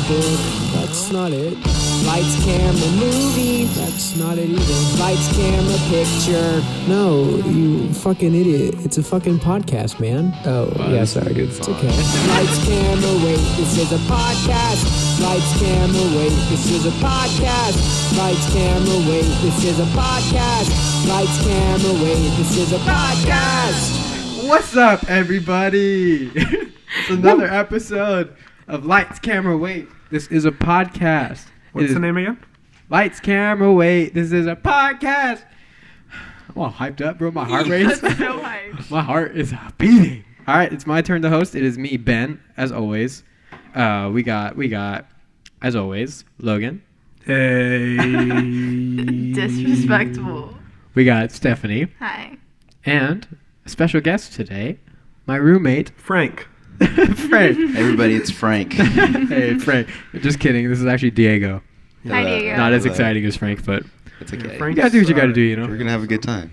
book, that's not it. Lights, camera, movie, that's not it either. Lights, camera, picture. No, you fucking idiot. It's a fucking podcast, man. Oh, yeah, sorry, dude. It's okay. Lights, camera, wait, this is a podcast. Lights, camera, wait, this is a podcast. Lights, camera, wait, this is a podcast. Lights, camera, wait, this is a podcast. What's up, everybody? It's another episode of Lights, Camera, Wait. This is a podcast. What's the name again? Lights, Camera, Wait. This is a podcast. I'm all hyped up, bro. My heart race. That's so hyped. My heart is beating. All right, it's my turn to host. It is me, Ben, as always. We got, as always, Logan. Hey. Disrespectful. We got Stephanie. Hi. And a special guest today, my roommate, Frank. Frank. Everybody, it's Frank. Hey, Frank. Just kidding. This is actually Diego. Hi, Diego. Not as exciting as Frank, but It's okay. Frank- you gotta do what you gotta do, you We're know. gonna have a good time.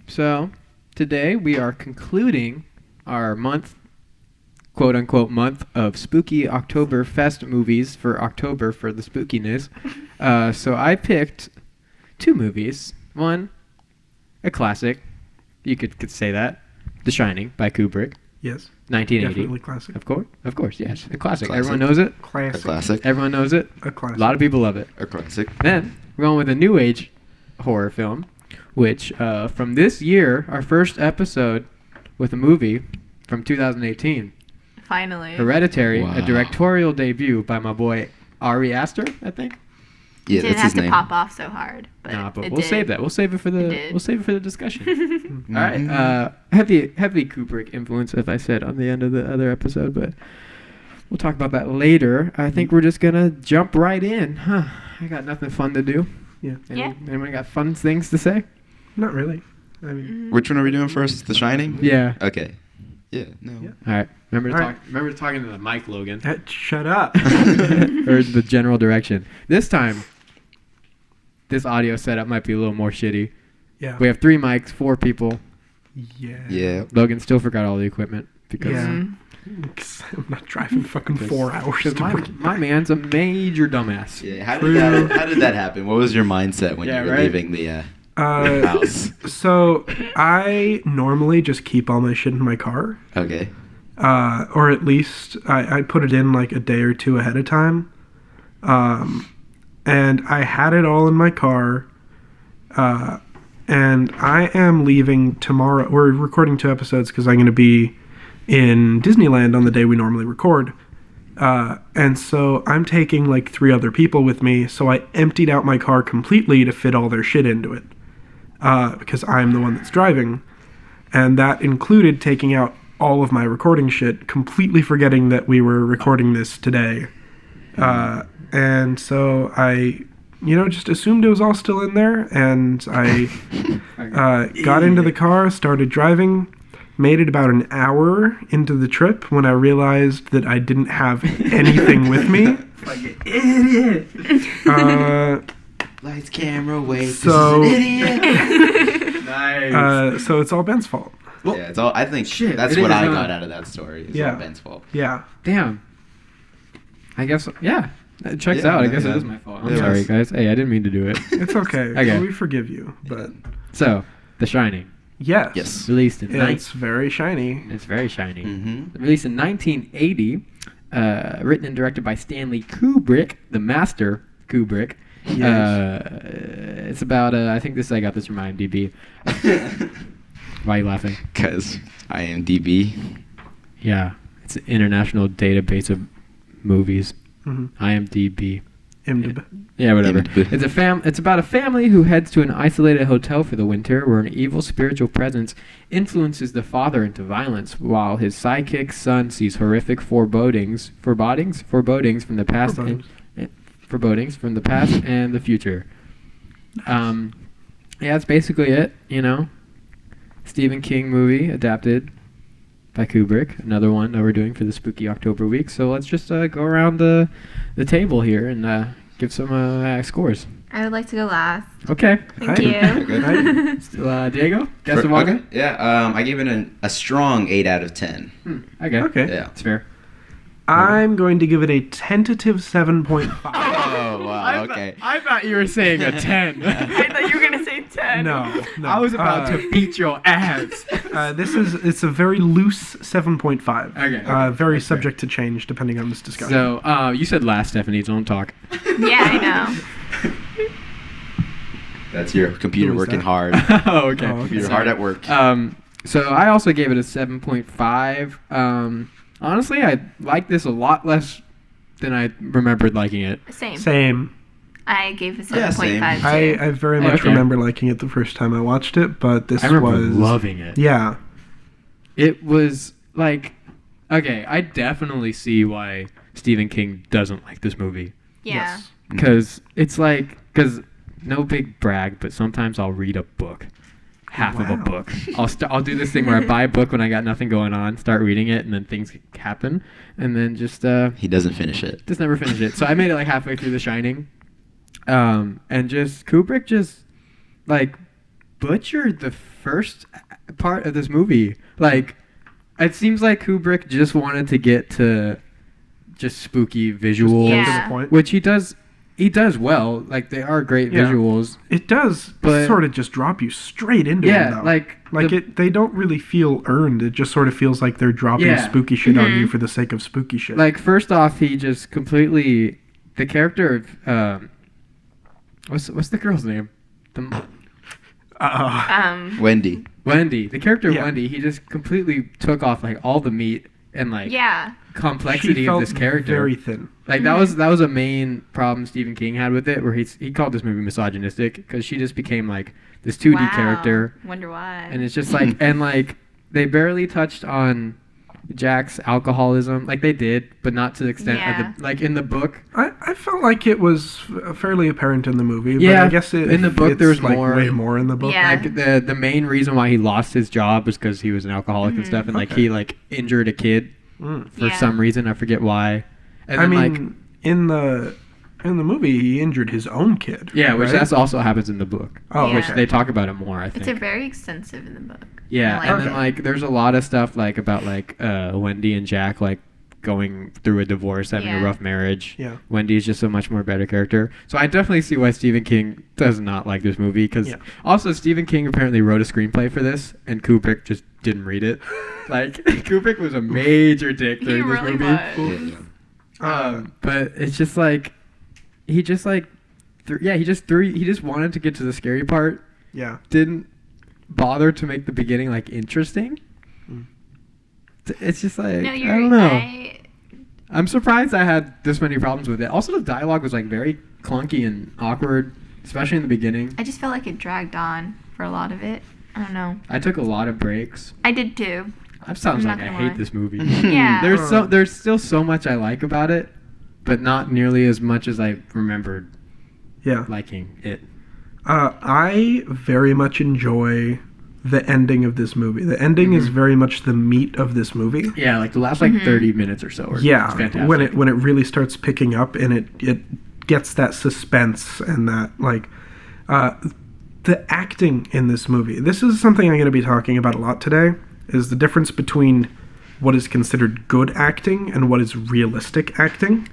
So today we are concluding our month, quote unquote month of spooky Oktoberfest movies for October for the spookiness. So I picked two movies. One, a classic. You could say that. The Shining by Kubrick, Yes. 1980. Definitely classic. Of course, yes, a classic. Classic. Everyone knows it. A Classic. classic. Everyone knows it. A classic. A lot of people love it. A classic. Then we're going with a new age horror film, which from this year, our first episode with a movie from 2018, Finally. Hereditary, Wow. a directorial debut by my boy Ari Aster, I think. Yeah, Didn't that's have his to name. pop off so hard, but, But it we'll did. save that. We'll save it for It the did. we'll save it for the discussion. Mhm. All right, heavy Kubrick influence, as I said on the end of the other episode, but we'll talk about that later. I think we're just gonna jump right in. Huh? I got nothing fun to do. Yeah. Yeah. Anyone got fun things to say? Not really. I mean, Which one are we doing first? The Shining? Yeah. Okay. Yeah. No. Yeah. All right. Remember All right. talking to the mic, Logan, shut up. or the general direction. This time, this audio setup might be a little more shitty. Yeah. We have 3 mics, 4 people. Yeah. Yeah. Logan still forgot all the equipment because Yeah. Mhm. 'Cause I'm not driving fucking 4 hours to my, work. my man's a major dumbass. Yeah. How True. did that happen? What was your mindset when Yeah, you were right? leaving the Uh, house? so I normally just keep all my shit in my car. Okay. Or at least I put it in like a day or two ahead of time. And I had it all in my car. And I am leaving tomorrow. We're recording 2 episodes because I'm going to be in Disneyland on the day we normally record. And so I'm taking like 3 other people with me. So I emptied out my car completely to fit all their shit into it. Because I'm the one that's driving. And that included taking out all of my recording shit, completely forgetting that we were recording this today. And so I, just assumed it was all still in there. And I got into the car, started driving, made it about an hour into the trip when I realized that I didn't have anything with me. Fucking idiot. Lights, camera, wait. So- This is an idiot. Nice. So it's all Ben's fault. Well, Yeah. It's all. I think shit, that's it what is, I huh? got out of that story. It's Yeah. all Ben's fault. Yeah. damn. I guess, yeah. It checks Yeah, out. I no, guess yeah. it is my fault. I'm It sorry, was. guys. Hey, I didn't mean to do it. It's okay. Okay. We forgive you. But So, The Shining, yes. Yes. released in It's very shiny. It's very shiny. Mm-hmm. Released in 1980, written and directed by Stanley Kubrick, the master Kubrick. Yes. It's about, I think I got this from IMDb. Why are you laughing? Because IMDb. Yeah, it's an international database of movies. Mm-hmm. IMDb. IMDb. Yeah, whatever. IMDb. It's about a family who heads to an isolated hotel for the winter, where an evil spiritual presence influences the father into violence, while his sidekick son sees horrific forebodings from the past, forebodings from the past and the future. Yeah, that's basically it. Stephen King movie adapted by Kubrick. Another one that we're doing for the spooky October week. So let's just go around the table here and give some scores. I would like to go last. Okay. Thank Hi. you. Okay. Diego? Guess the walker? Okay. Yeah. I gave it a strong 8 out of 10. Okay. Okay. Yeah. That's fair. I'm going to give it a tentative 7.5. Oh, wow, okay. I thought you were saying a 10. I thought you were gonna say 10. No. I was about to beat your ass. It's a very loose 7.5. Okay. Very That's subject to change depending on this discussion. So, you said last, Stephanie. Don't talk. Yeah, I know. That's your computer Who was working that? hard. Oh, okay. Oh, okay. Computer hard at work. So I also gave it a 7.5. Honestly, I like this a lot less than I remembered liking it. Same. I gave it Yeah, 7.5 same. too. I very much Okay. remember liking it the first time I watched it, but this I remember was loving it. Yeah. It was like, okay, I definitely see why Stephen King doesn't like this movie. Yeah. Yes. Because it's like, no big brag, but sometimes I'll read a book. Half of a Wow. book. I'll do this thing where I buy a book when I got nothing going on, start reading it, and then things happen, and then just He doesn't finish it. just never finish it. So I made it like halfway through The Shining, and just Kubrick just like butchered the first part of this movie. Like, it seems like Kubrick just wanted to get to just spooky visuals, Yeah. To the point. which he does. He does well. Like, they are great Yeah. visuals. It does But- sort of just drop you straight into it, Yeah, though. like They don't really feel earned. It just sort of feels like they're dropping Yeah. spooky shit on Mhm. you for the sake of spooky shit. Like, first off, he just completely the character of what's the girl's name? Wendy. Wendy. The character of Yeah. Wendy. He just completely took off like all the meat and like Yeah. complexity she of felt this character. very thin. Like that was a main problem Stephen King had with it, where he called this movie misogynistic because she just became like this 2D Wow. character, Wonder why. and it's just like and like they barely touched on Jack's alcoholism. Like they did, but not to the extent Yeah. of the like in the book. I felt like it was fairly apparent in the movie, but Yeah, I guess in the book it's there's like more. way more in the book. Yeah. Like the main reason why he lost his job was because he was an alcoholic and stuff, and like Okay. he like injured a kid Mm. for Yeah. some reason. I forget why. And I then mean, like in the movie, he injured his own kid. yeah, which right? that's also happens in the book. Oh, Yeah. Which okay. they talk about it more, I think. It's a very extensive in the book. Yeah, I and like then it. like there's a lot of stuff like about like Wendy and Jack like going through a divorce, having a Yeah. rough marriage. Yeah. Wendy's just a much more better character. So I definitely see why Stephen King does not like this movie because Yeah. also Stephen King apparently wrote a screenplay for this and Kubrick just didn't read it. Like Kubrick was a major dick He during this really movie. was. But it's just like he just like he just wanted to get to the scary part, Yeah. didn't bother to make the beginning like interesting. Mm. It's just like No, I you're don't know. right. I'm surprised I had this many problems with it. Also, the dialogue was like very clunky and awkward, especially in the beginning. I just felt like it dragged on for a lot of it. I don't know. I took a lot of breaks. I did too. That sounds I'm like not I gonna hate lie. this movie. Yeah. There's still so much I like about it, but not nearly as much as I remembered Yeah. liking it. I very much enjoy the ending of this movie. The ending is very much the meat of this movie. Yeah, like the last like 30 minutes or so. Are Yeah, fantastic. when it really starts picking up and it gets that suspense and that like the acting in this movie. This is something I'm going to be talking about a lot today. Is the difference between what is considered good acting and what is realistic acting,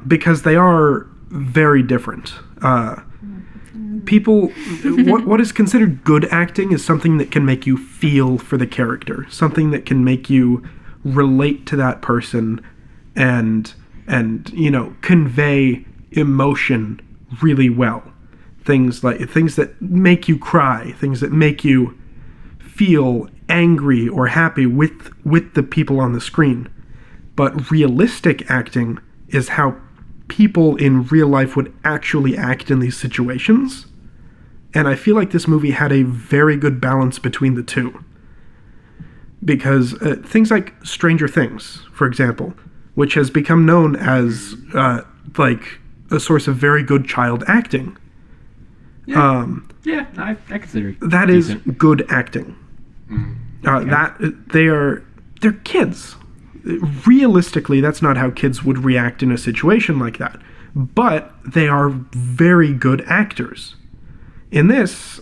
because they are very different. People, what is considered good acting is something that can make you feel for the character, something that can make you relate to that person, and convey emotion really well. Things that make you cry, things that make you feel angry or happy with the people on the screen. But realistic acting is how people in real life would actually act in these situations. And I feel like this movie had a very good balance between the two. Because things like Stranger Things, for example, which has become known as like a source of very good child acting. Yeah, I consider it That is decent. good acting. They're kids. Realistically, that's not how kids would react in a situation like that. But they are very good actors. In this,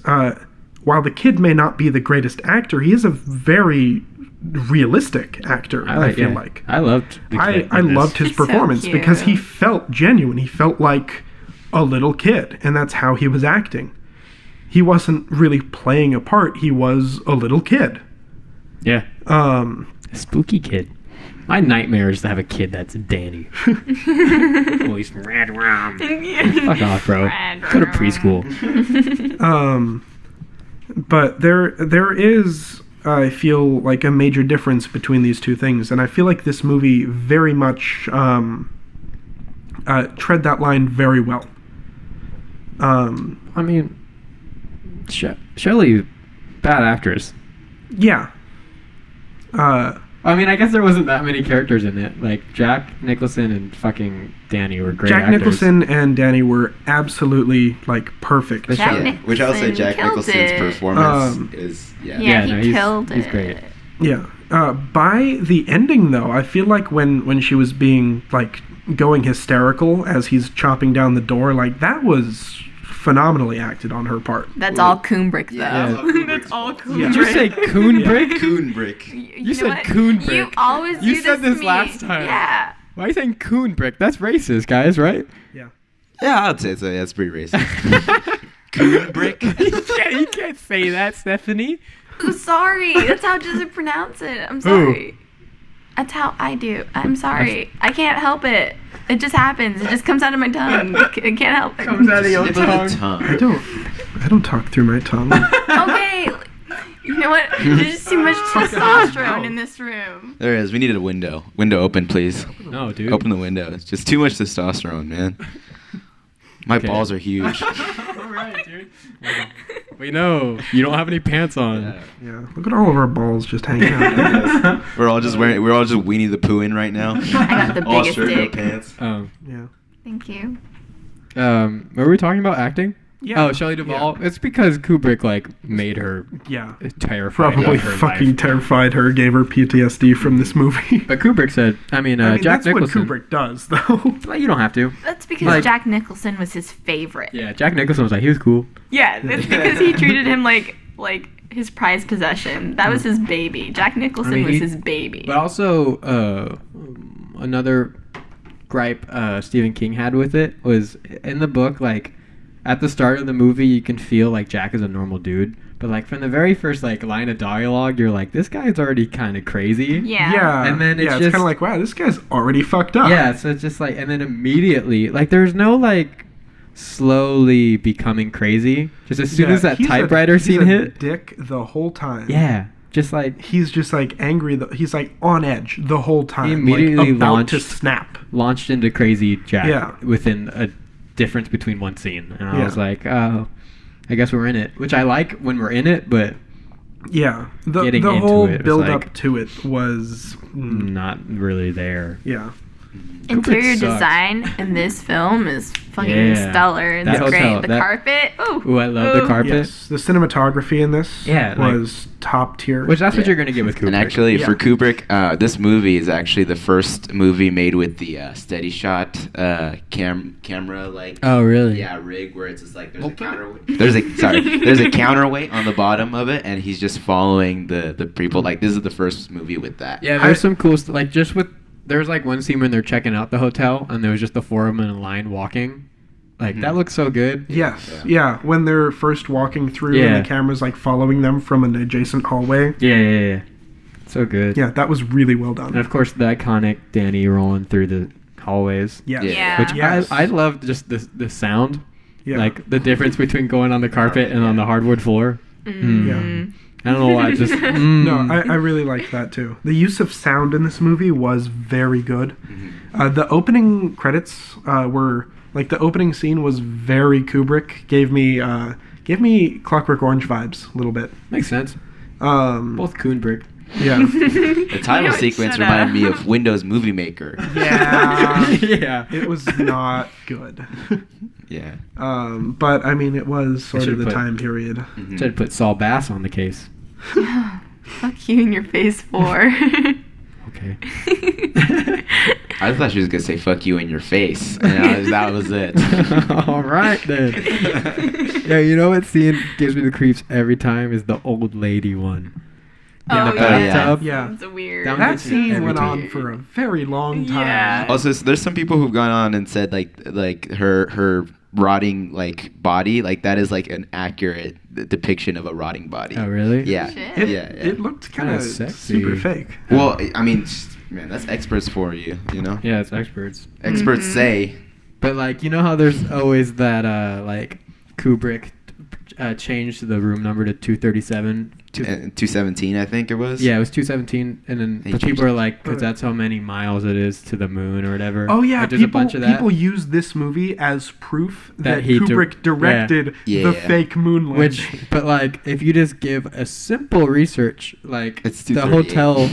while the kid may not be the greatest actor, he is a very realistic actor. I feel like I loved. The kid I in this. loved his He's so performance because he cute. felt genuine. He felt like a little kid, and that's how he was acting. He wasn't really playing a part. He was a little kid. Yeah. A spooky kid. My nightmare is to have a kid that's Danny. Oh, he's red rum. Fuck off, bro. Go to preschool. But there is, I feel like, a major difference between these two things, and I feel like this movie very much tread that line very well. I mean, Shelley, bad actress. Yeah. I mean, I guess there wasn't that many characters in it. Like, Jack Nicholson and fucking Danny were great Jack actors. Nicholson and Danny were absolutely, like, perfect. Which I'll say Jack killed Nicholson's it. performance is Yeah, no, he killed he's it. great. Yeah. By the ending, though, I feel like when she was being, like, going hysterical as he's chopping down the door, like, that was phenomenally acted on her part. That's all Kubrick, though. Yeah. That's all Kubrick. Yeah. Did you say Kubrick? Kubrick. You said know what? Kubrick. You always do You this said this to me. last time. Yeah. Why are you saying Kubrick? That's racist, guys, right? Yeah. Yeah, I'd say so. That's pretty racist. Kubrick. You can't say that, Stephanie. I'm sorry. That's how Joseph pronounce it. I'm sorry. That's how I do. I'm sorry. I can't help it. It just happens. It just comes out of my tongue. I can't help it. Comes out of your Slip of the tongue. I don't talk through my tongue. Okay. You know what? There's just too much testosterone in this room. There is. We needed a window. Window open, please. No, dude. Open the window. It's just too much testosterone, man. My Okay. balls are huge. All right, dude. We know you don't have any pants on. Yeah. Yeah. Look at all of our balls just hanging out. We're all just Weenie the Pooh in right now. I got the All biggest shirt, no dick. pants. Yeah. Thank you. Were we talking about acting? Yeah. Oh, Shelley Duvall. It's because Kubrick like made her Yeah. terrified. Probably of her fucking life. terrified her, gave her PTSD from this movie. But Kubrick said, I mean, I mean, Jack that's Nicholson. what Kubrick does, though. Well, you don't have to. That's because Like- Jack Nicholson was his favorite. Yeah, Jack Nicholson was like, he was cool. Yeah, that's because he treated him like his prized possession. That was his baby. Jack Nicholson I mean, was he- his baby. But also, another gripe Stephen King had with it was in the book, like, at the start of the movie, you can feel like Jack is a normal dude. But, like, from the very first, like, line of dialogue, you're like, this guy's already kind of crazy. yeah. Yeah. And then it's it's just- kind of like, wow, this guy's already fucked up. Yeah, so it's just like, and then immediately, like, there's no, like, slowly becoming crazy. Just as soon Yeah, as that he's typewriter he's scene a hit. dick the whole time. Yeah, just like, He's just like angry. He's like on edge the whole time. He immediately like, about to launched- snap. launched into crazy Jack Yeah. within a difference between one scene. And I Yeah. was like, oh, I guess we're in it. Which I like when we're in it, but Yeah. The Getting into whole it was build like- up to it was. not really there. Yeah. Interior Kubrick sucks. design in this film is fucking Yeah. stellar. It's That great. hotel, The that- carpet. Ooh, I love the carpet. Yes. The cinematography in this Yeah, like- was top tier. Which that's what Yeah. you're gonna get with Kubrick. And actually, Yeah. for Kubrick, this movie is actually the first movie made with the steady shot camera, like Oh, really? yeah, rig where it's just like there's a counterweight. There's a counterweight on the bottom of it, and he's just following the people. Like this is the first movie with that. Yeah, there's some cool stuff. Like just with there's like one scene when they're checking out the hotel and there was just the four of them in a line walking. Like that looks so good. Yes. Yeah. When they're first walking through Yeah. and the camera's like following them from an adjacent hallway. Yeah. So good. Yeah, that was really well And done. of course the iconic Danny rolling through the hallways. Yes. Yeah. Which Yes. I loved just the sound. Yeah. Like the difference between going on the carpet and on the hardwood floor. Yeah. I don't know why. Just No, I really liked that too. The use of sound in this movie was very good. The opening credits were like the opening scene was very Kubrick. Gave me Clockwork Orange vibes a little bit. makes sense. Um, Both Kubrick. yeah, The title You know, sequence shut reminded up. me of Windows Movie Maker. yeah. Yeah. It was not good. Yeah. But I mean, it was sort of should've the put- time period. Mhm. Should put Saul Bass on the case. Fuck you in your face for. Okay. I thought she was gonna say "fuck you" in your face, and that was it. All right then. Yeah, you know what scene gives me the creeps every time is the old lady one. in the Oh, bathtub. Yeah. It's weird. That That gets you scene every went time. on for a very long time. Yeah. Also, so there's some people who've gone on and said like her rotting like body, like that is like an accurate depiction of a rotting body. Oh, really? Yeah. Shit. It, Yeah. it looked kind Kinda of sexy. super fake. Well, I mean, man, that's experts for you, you know? Yeah, it's experts. Experts say. But like, you know how there's always that like Kubrick changed the room number to 237. 217, I think it was. Yeah, it was 217, and then He but people changed are it. like, because that's how many miles it is to the moon or whatever. Oh yeah, Like, there's a people bunch of that. people use this movie as proof that he Kubrick directed Yeah. the Yeah. fake moon landing. Which, but like, if you just give a simple research, like It's the 238. hotel,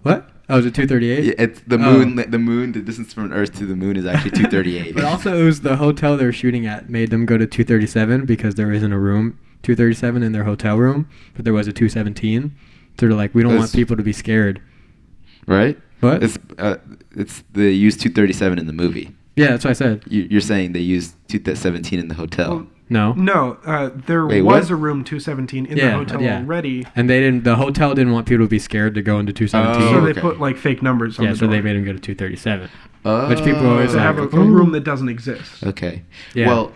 what? Oh, is it 238? Yeah, it's the Oh. moon. The moon. The distance from Earth to the moon is actually 238. But also, it was the hotel they were shooting at made them go to 237 because there isn't a room 237 in their hotel room, but there was a 217. So they're like, we don't want That's- people to be scared. right? What? It's they used 237 in the movie. Yeah, that's what I said. You're saying they used 217 in the hotel. Well, No. no, there Wait, was what? a room 217 in the Yeah, hotel yeah. already. And they didn't. The hotel didn't want people to be scared to go into 217. So Oh, they okay. put like fake numbers on yeah, the so door. they made him go to 237. Oh. Which people always to like, have a "Ooh." room that doesn't exist. Okay. Yeah. Well,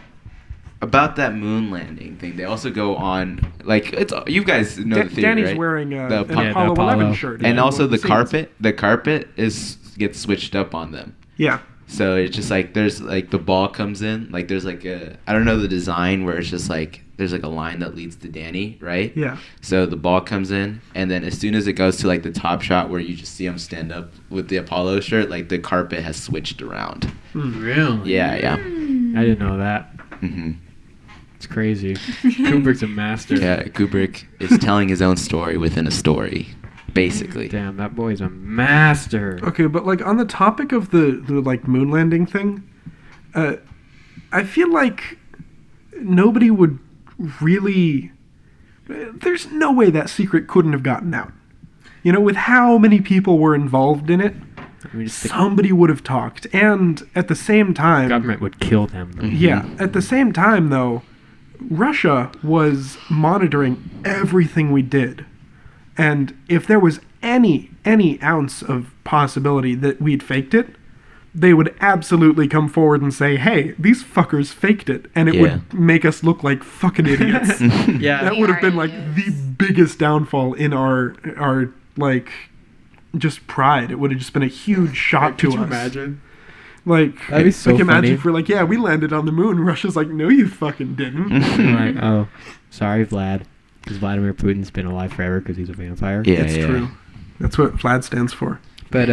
about that moon landing thing, they also go on like it's you guys know the theory, Danny's right? wearing The an Apollo- Yeah, the Apollo Apollo. 11 shirt. and in also one of the scenes. carpet. The carpet gets switched up on them. Yeah. So it's just like there's like the ball comes in, like there's like I don't know the design where it's just like there's like a line that leads to Danny, right? Yeah. So the ball comes in, and then as soon as it goes to like the top shot where you just see him stand up with the Apollo shirt, like the carpet has switched around. Really? Yeah, yeah. I didn't know that. hmm It's crazy. Kubrick's a master. Yeah, Kubrick is telling his own story within a story, basically. Damn, that boy's a master. Okay, but like on the topic of the like moon landing thing, I feel like nobody would really. There's no way that secret couldn't have gotten out. You know, with how many people were involved in it, We just think somebody would have talked. And at the same the time, government would kill them. though. yeah, at the same time though, Russia was monitoring everything we did. And if there was any ounce of possibility that we'd faked it, they would absolutely come forward and say, "Hey, these fuckers faked it," and it Yeah. would make us look like fucking idiots. Yeah. That would have been like the biggest downfall in our like just pride. It would have just been a huge shock to Could you us. imagine? Like, That'd be so like imagine funny. if we're like, "Yeah, we landed on the moon." Russia's like, "No, you fucking didn't." Like, oh, sorry, Vlad. Because Vladimir Putin's been alive forever because he's a vampire. Yeah, It's true. That's what FLAD stands for. But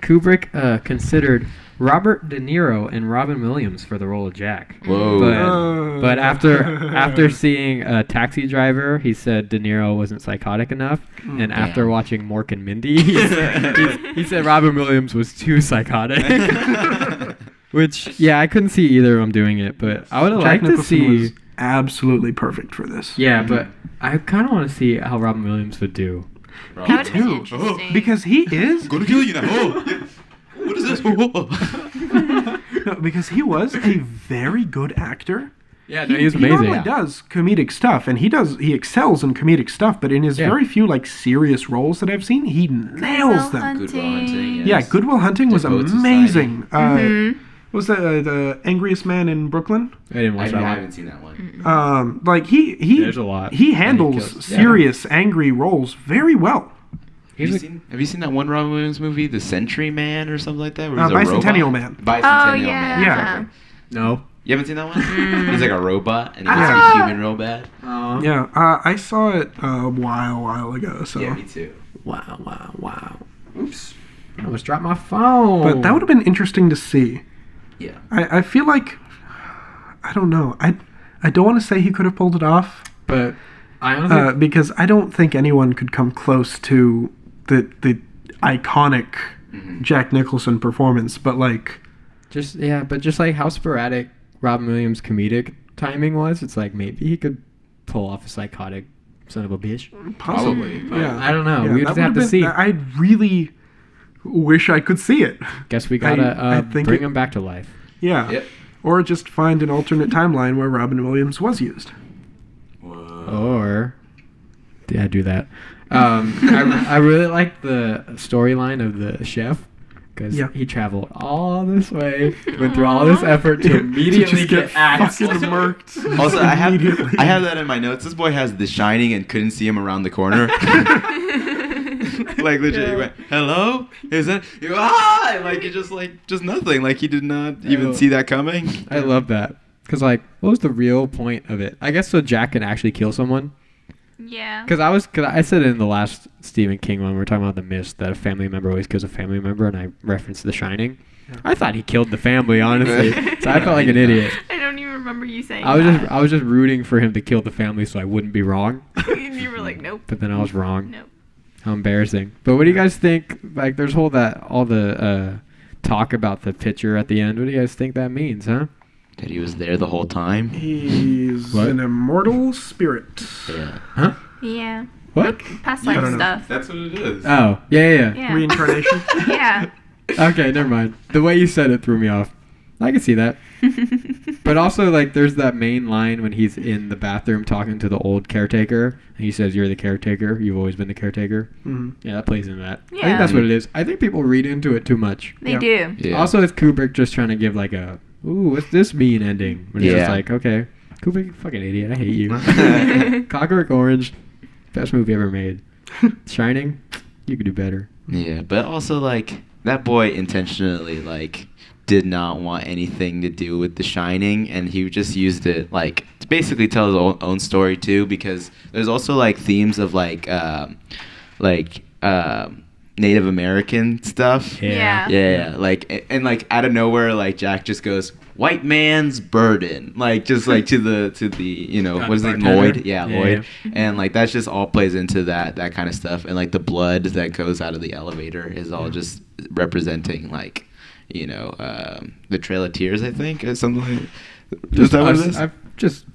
Kubrick considered Robert De Niro and Robin Williams for the role of Jack. Whoa. But after seeing Taxi Driver, he said De Niro wasn't psychotic enough, and after Damn. watching Mork and Mindy, he said Robin Williams was too psychotic. Which, yeah, I couldn't see either of them doing it, but I would have Jack liked to Nicholson see. was absolutely perfect for this. Yeah, but I kind of want to see how Robin Williams would do. That would have been too. interesting. Because he is Gonna kill you now. Oh, what is this? no, because he was a very good actor. Yeah, no, he was He amazing. normally does comedic stuff, and he excels in comedic stuff. But in his Yeah. very few like serious roles that I've seen, he nails them. Good Will Hunting, Yeah, Good Will Hunting was Devoted amazing. Mhm. What was that the Angriest Man in Brooklyn? I didn't watch I that one. haven't seen that one. Like he There's a lot. he And he handles kills- yeah. serious angry roles very well. Have He's you seen that one Robin Williams movie, The Century Man or something like that? Where he's a Bicentennial robot? Man. Bicentennial Oh, yeah. Man. Yeah. Okay. no. You haven't seen that one? He's like a robot and he Yeah. gets to be human real bad. Yeah, I saw it a while ago. So, Yeah, me too. Wow. Oops. I almost dropped my phone. but that would have been interesting to see. Yeah. I feel like I don't know. I don't want to say he could have pulled it off But I honestly. because I don't think anyone could come close to the iconic Jack Nicholson performance. But like, just like how sporadic Robin Williams' comedic timing was, it's like maybe he could pull off a psychotic son of a bitch. possibly. Probably. Yeah. I don't know. Yeah, We that just have would've to been- see. I really wish I could see it. Guess we gotta I think bring it- him back to life. Yeah. Yep. Or just find an alternate timeline where Robin Williams was used. Whoa. Or, yeah, do that. I really like the storyline of the chef. Because Yeah. he traveled all this way, went through all this effort to immediately just get axed. fucking murked. Also, I Immediately. have that in my notes. This boy has The Shining and couldn't see him around the corner. Like legit, he went, "Hello, is that?" He go, "Ah!" And, like, just nothing. Like he did not even see that coming. I love that. Because, like, what was the real point of it? I guess so Jack can actually kill someone. Yeah. Because I said in the last Stephen King one, we were talking about the mist that a family member always kills a family member, and I referenced The Shining. Yeah. I thought he killed the family, honestly. So I felt like an idiot. I don't even remember you saying I was just rooting for him to kill the family so I wouldn't be wrong. And you were like, nope. But then I was wrong. Nope. How embarrassing. But what do you guys think? Like, there's all the talk about the picture at the end. What do you guys think that means, huh? That he was there the whole time. He's What? an immortal spirit. Yeah. Huh? Yeah. What? Past I life don't know. stuff. That's what it is. Oh, yeah. Yeah. Reincarnation. Yeah. Okay, never mind. The way you said it threw me off. I can see that. But also, like, there's that main line when he's in the bathroom talking to the old caretaker, and he says, "You're the caretaker. You've always been the caretaker." Mhm. Yeah, that plays into that. I Yeah. think that's what it is. I think people read into it too much. They Yeah. do. Yeah. Also, it's Kubrick just trying to give, like, a, ooh, what's this mean ending? When he's just Yeah. like, okay, Kubrick, you fucking idiot. I hate you. Clockwork Orange, best movie ever made. Shining, you could do better. Yeah, but also like that boy intentionally like did not want anything to do with The Shining, and he just used it like to basically tell his own story too. Because there's also like themes of Native American stuff. Yeah. Yeah, like and like out of nowhere, like Jack just goes, "White man's burden," like just like to the you know Got what is the it, bartender? Lloyd? Yeah, Yeah, Lloyd, yeah. and like that's just all plays into that kind of stuff, and like the blood that goes out of the elevator is all just representing like you know the Trail of Tears, I think, or something. Like, is that what it is? Just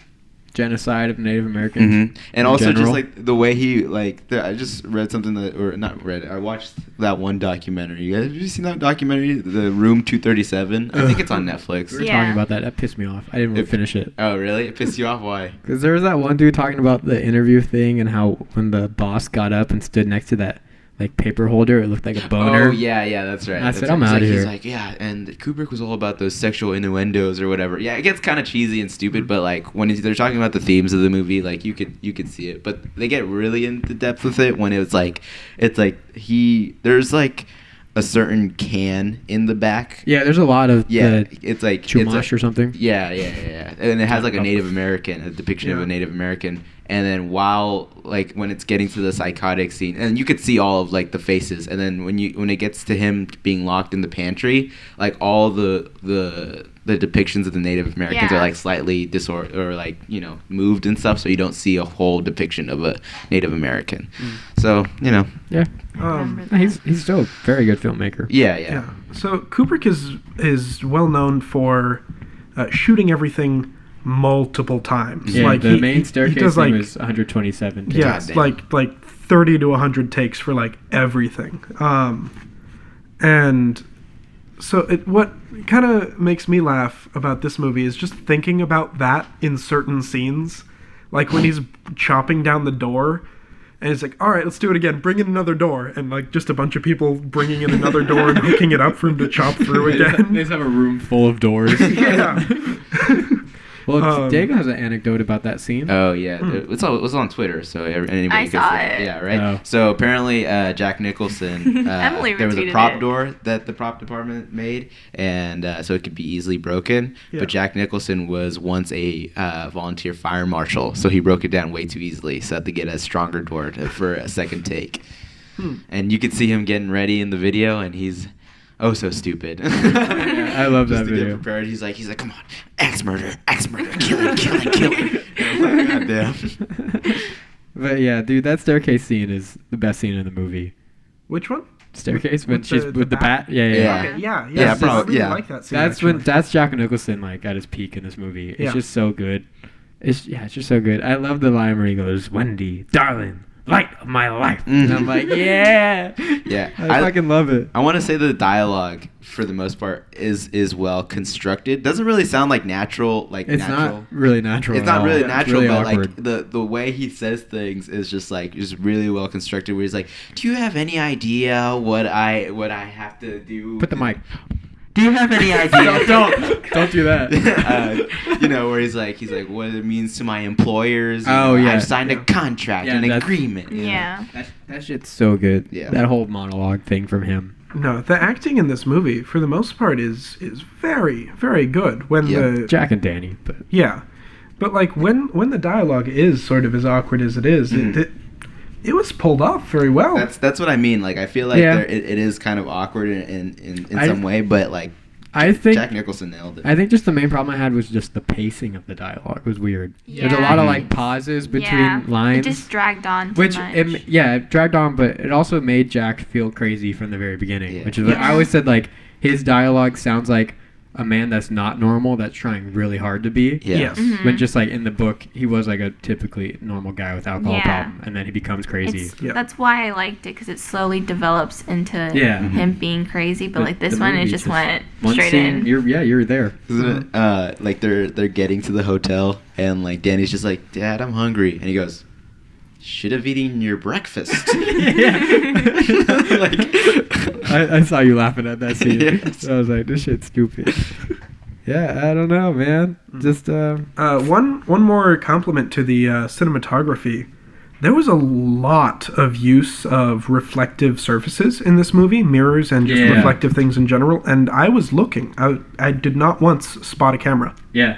genocide of Native Americans. And in also general. just like the way he like I just read something that or not read I watched that one documentary. You guys have you seen that documentary, The Room 237? I think it's on Netflix. We were Yeah. talking about that. That pissed me off. I didn't want to finish it. Oh really? It pissed you off? Why? Because there was that one dude talking about the interview thing and how when the boss got up and stood next to that like paper holder, it looked like a boner. Oh yeah, that's right. I That's said, right. I'm He's outta like, here. He's like, yeah, and Kubrick was all about those sexual innuendos or whatever. Yeah, it gets kind of cheesy and stupid, but like when they're talking about the themes of the movie, like you could see it. But they get really into depth with it when it's like there's like a certain can in the back. Yeah, there's a lot of Yeah, the it's like chumash or something. Yeah, and it has like a Native American, a depiction of Yeah. a Native American, and then while like when it's getting to the psychotic scene, and you could see all of like the faces, and then when it gets to him being locked in the pantry, like all the depictions of the Native Americans Yeah. are like slightly disordered or like you know moved and stuff, so you don't see a whole depiction of a Native American. So you know, Yeah. Um, He's still a very good filmmaker. yeah. So Kubrick is well known for shooting everything multiple times. Yeah, like the he main staircase does thing like was 127. yes, Goddamn. like 30 to 100 takes for like everything. And so what kind of makes me laugh about this movie is just thinking about that in certain scenes, like when he's chopping down the door. And it's like, all right, let's do it again. Bring in another door. And, like, just a bunch of people bringing in another door and hooking it up for him to chop through They again. just have a room full of doors. Yeah. Well, Diego has an anecdote about that scene. Oh yeah, it was on Twitter, so anybody I could saw see it. Yeah, right. Oh. So apparently, Jack Nicholson. Emily there was a retweeted prop it. door that the prop department made, and so it could be easily broken. Yeah. But Jack Nicholson was once a volunteer fire marshal, so he broke it down way too easily, so had to get a stronger door for a second take. And you could see him getting ready in the video, and he's oh so stupid. I love Just that to video. get prepared, he's like, come on, axe murder, kill him. And I was like, God damn. But yeah, dude, that staircase scene is the best scene in the movie. Which one? Staircase when With she's the with the bat. bat? Yeah. Yeah. Okay, yeah. Yeah, I probably- really yeah. like that scene. That's when actually. that's Jack Nicholson like at his peak in this movie. It's Yeah. just so good. It's just so good. I love the line where he goes, "Wendy, darling, light of my life. And I'm like, yeah. Yeah. I fucking love it. I want to say the dialogue, for the most part, is well constructed. Doesn't really sound like natural. It's not really natural. It's not really natural, really but awkward. like the way he says things is just really well constructed. Where he's like, "Do you have any idea what I have to do?" Put the mic. Do you have any idea? Don't do that. Where he's like, what it means to my employers. Oh, yeah. I've signed a contract, Yeah, an that's- agreement. you know? Yeah. That shit's so good. Yeah. That whole monologue thing from him. No, the acting in this movie, for the most part, is very, very good. When Yeah. the Jack and Danny, but yeah, but like when the dialogue is sort of as awkward as it is, it was pulled off very well. That's what I mean. Like, I feel like Yeah. it is kind of awkward in I- some way, but like I think Jack Nicholson nailed it. I think just the main problem I had was just the pacing of the dialogue was weird. There's a lot of like pauses between lines. It just dragged on too Which, much. it dragged on, but it also made Jack feel crazy from the very beginning. Yeah. Which is, I always said, like, his dialogue sounds like a man that's not normal, that's trying really hard to be. Yeah. Yes. Mhm. When just, like, in the book, he was, like, a typically normal guy with alcohol Yeah. problem, and then he becomes crazy. Yeah. That's why I liked it, because it slowly develops into Yeah. him being crazy. But like this the one, it movie just went one straight scene, in. You're there. Isn't it, like they're getting to the hotel and like Danny's just like, "Dad, I'm hungry," and he goes, "Should have eaten your breakfast." I saw you laughing at that scene. Yes. I was like, this shit's stupid. Yeah, I don't know, man. Just One more compliment to the cinematography. There was a lot of use of reflective surfaces in this movie, mirrors and just Yeah. reflective things in general. And I was looking. I did not once spot a camera, yeah.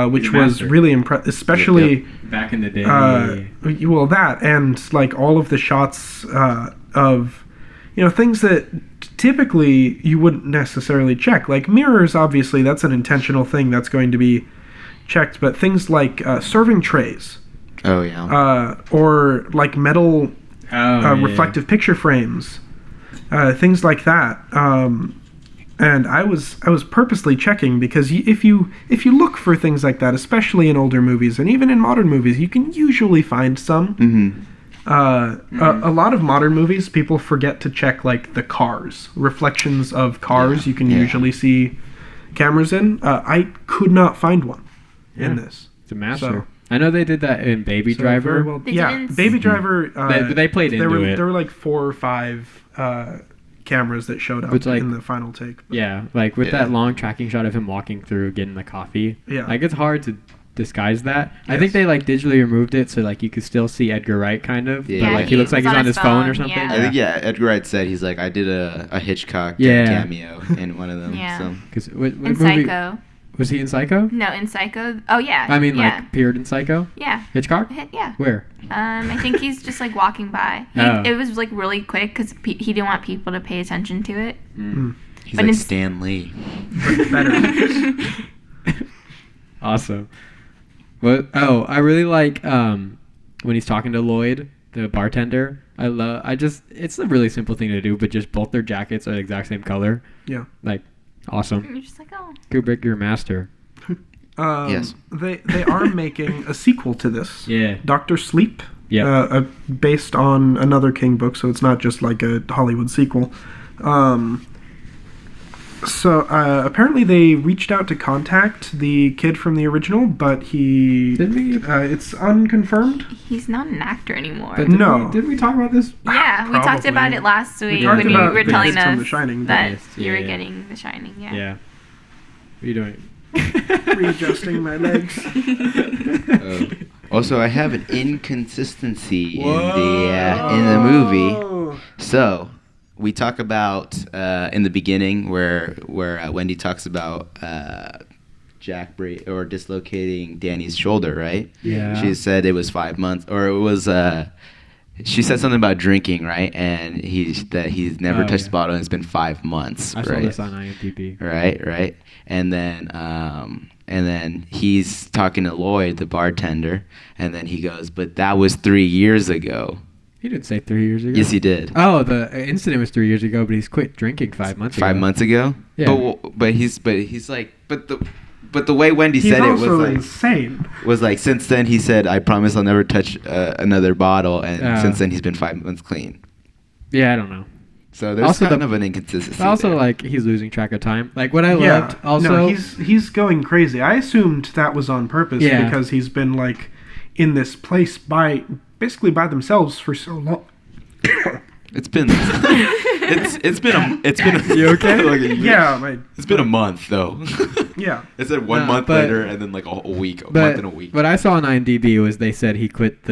which He's a was master. really impressive, especially. Back in the day. Well, that and like all of the shots of, things that typically you wouldn't necessarily check. Like mirrors, obviously, that's an intentional thing that's going to be checked. But things like serving trays, Oh yeah. or like metal yeah. reflective picture frames, things like that. And I was purposely checking because if you look for things like that, especially in older movies and even in modern movies, you can usually find some. Mm-hmm. A lot of modern movies, people forget to check like the cars, reflections of cars. Yeah, You can yeah. usually see cameras in. I could not find one in this. It's a master. So- I know they did that in Baby So Driver. very well- They yeah, didn't- Baby Driver. They played there into were, it. There were like 4 or 5 cameras that showed up It's like- in the final take. Yeah, like with Yeah. that long tracking shot of him walking through getting the coffee. Yeah. Like it's hard to disguise that. I Yes. think they like digitally removed it so like you could still see Edgar Wright kind of. Yeah. But Yeah, like he looks like he's on his phone or something. yeah. I think Edgar Wright said he's like, I did a Hitchcock Yeah. cameo in one of them. Yeah. So. Because what in movie Psycho. was he in Psycho? No, in Psycho. Oh yeah. I mean, yeah. like appeared in Psycho. Yeah. Hitchcock. Yeah. Where? I think he's just like walking by. Oh. It was like really quick because he didn't want people to pay attention to it. He's But like in- Stan Lee. Awesome. What? Oh, I really like when he's talking to Lloyd, the bartender. It's a really simple thing to do, but just both their jackets are the exact same color. Yeah. Like, awesome. You're just like, oh. Kubrick, you're a master. Yes. They are making a sequel to this. Yeah. Dr. Sleep. Yeah. Based on another King book, so it's not just like a Hollywood sequel. So apparently they reached out to contact the kid from the original, but Didn't we? it's unconfirmed. He's not an actor anymore. But No. Didn't we talk about this? Yeah, we talked Probably. about it last week talked when you about were the telling kids from us The Shining, that Yes, you were yeah. getting The Shining. Yeah. Yeah. What are you doing? Readjusting my legs. Also, I have an inconsistency in the movie. So, we talk about in the beginning where Wendy talks about Jack dislocating Danny's shoulder, right? Yeah. She said it was 5 months, or it was. She said something about drinking, right? And he's never Oh, touched yeah. the bottle, and it's been 5 months, I right? saw this on IMDb. Right. And then he's talking to Lloyd, the bartender, and then he goes, "But that was 3 years ago." He didn't say 3 years ago. Yes, he did. Oh, the incident was 3 years ago, but he's quit drinking 5 months ago. 5 months ago. Yeah. But he's like, but But the way Wendy He's said it was also like insane. since then he said, "I promise I'll never touch another bottle," and since then he's been 5 months clean. Yeah, I don't know. So there's Also kind the- of an inconsistency. Also, there. like, he's losing track of time. Like, what I loved also... No, he's going crazy. I assumed that was on purpose because he's been, like, in this place basically by themselves for so long. It's been it's been a You okay? Yeah, it's been a month though. yeah. It said 1 month but- later and then like a week, a But month and a week. what I saw on IMDb was they said he quit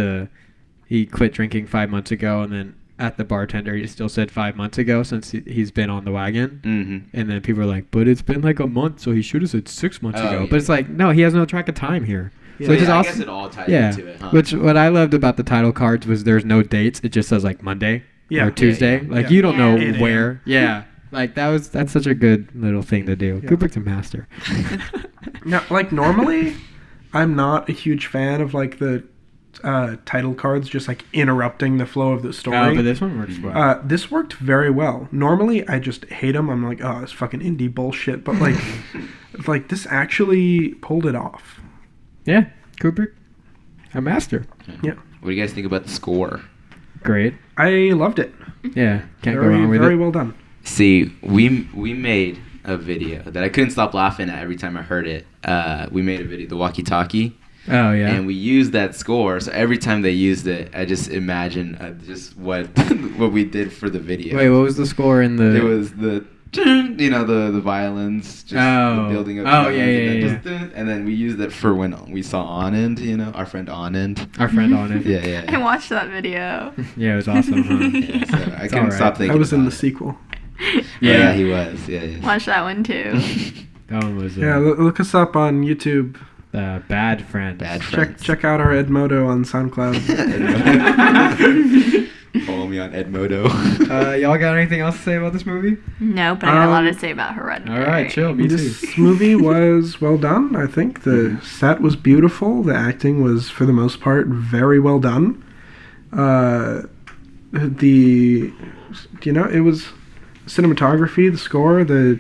drinking 5 months ago, and then at the bartender he still said 5 months ago since he's been on the wagon. Mm-hmm. And then people are like, but it's been like a month, so he should have said 6 months Oh, ago. yeah. But it's like, no, he has no track of time here. Yeah. So it's just I also, guess it all ties yeah. into it, huh? Which what I loved about the title cards was there's no dates. It just says like Monday Yeah. or Tuesday. Yeah, Like yeah. you don't know 8 a.m. where. Yeah. Like that's such a good little thing to do. Yeah. Kubrick's a master. Now, like, normally, I'm not a huge fan of, like, the title cards just, like, interrupting the flow of the story. But this one works well. This worked very well. Normally, I just hate them. I'm like, oh, it's fucking indie bullshit. But, like, this actually pulled it off. Yeah, Kubrick, a master. Yeah. What do you guys think about the score? Great. I loved it. Yeah, can't go Very, wrong with very it. well done. See, we made a video that I couldn't stop laughing at every time I heard it. We made a video, the walkie-talkie, Oh yeah. and we used that score. So every time they used it, I just imagine just what what we did for the video. Wait, what was the score in the? It was the the violins, just the building up. Oh, drums, yeah, and yeah, then and then we used it for when we saw Anand, our friend Anand. Our friend on it. Yeah, I yeah. watched that video. Yeah, it was awesome. Huh? Yeah, so I It's couldn't alright. stop thinking. I was in about the it. sequel. Yeah, he was. Yeah. Watch that one too. That one was Yeah, look us up on YouTube. Bad friends. Bad friends. Check out our Edmodo on SoundCloud. Follow me on Edmodo. Y'all got anything else to say about this movie? No, but I got a lot to say about Hereditary. All right, chill. Me too. This movie was well done. I think the set was beautiful. The acting was, for the most part, very well done. It was cinematography, the score, the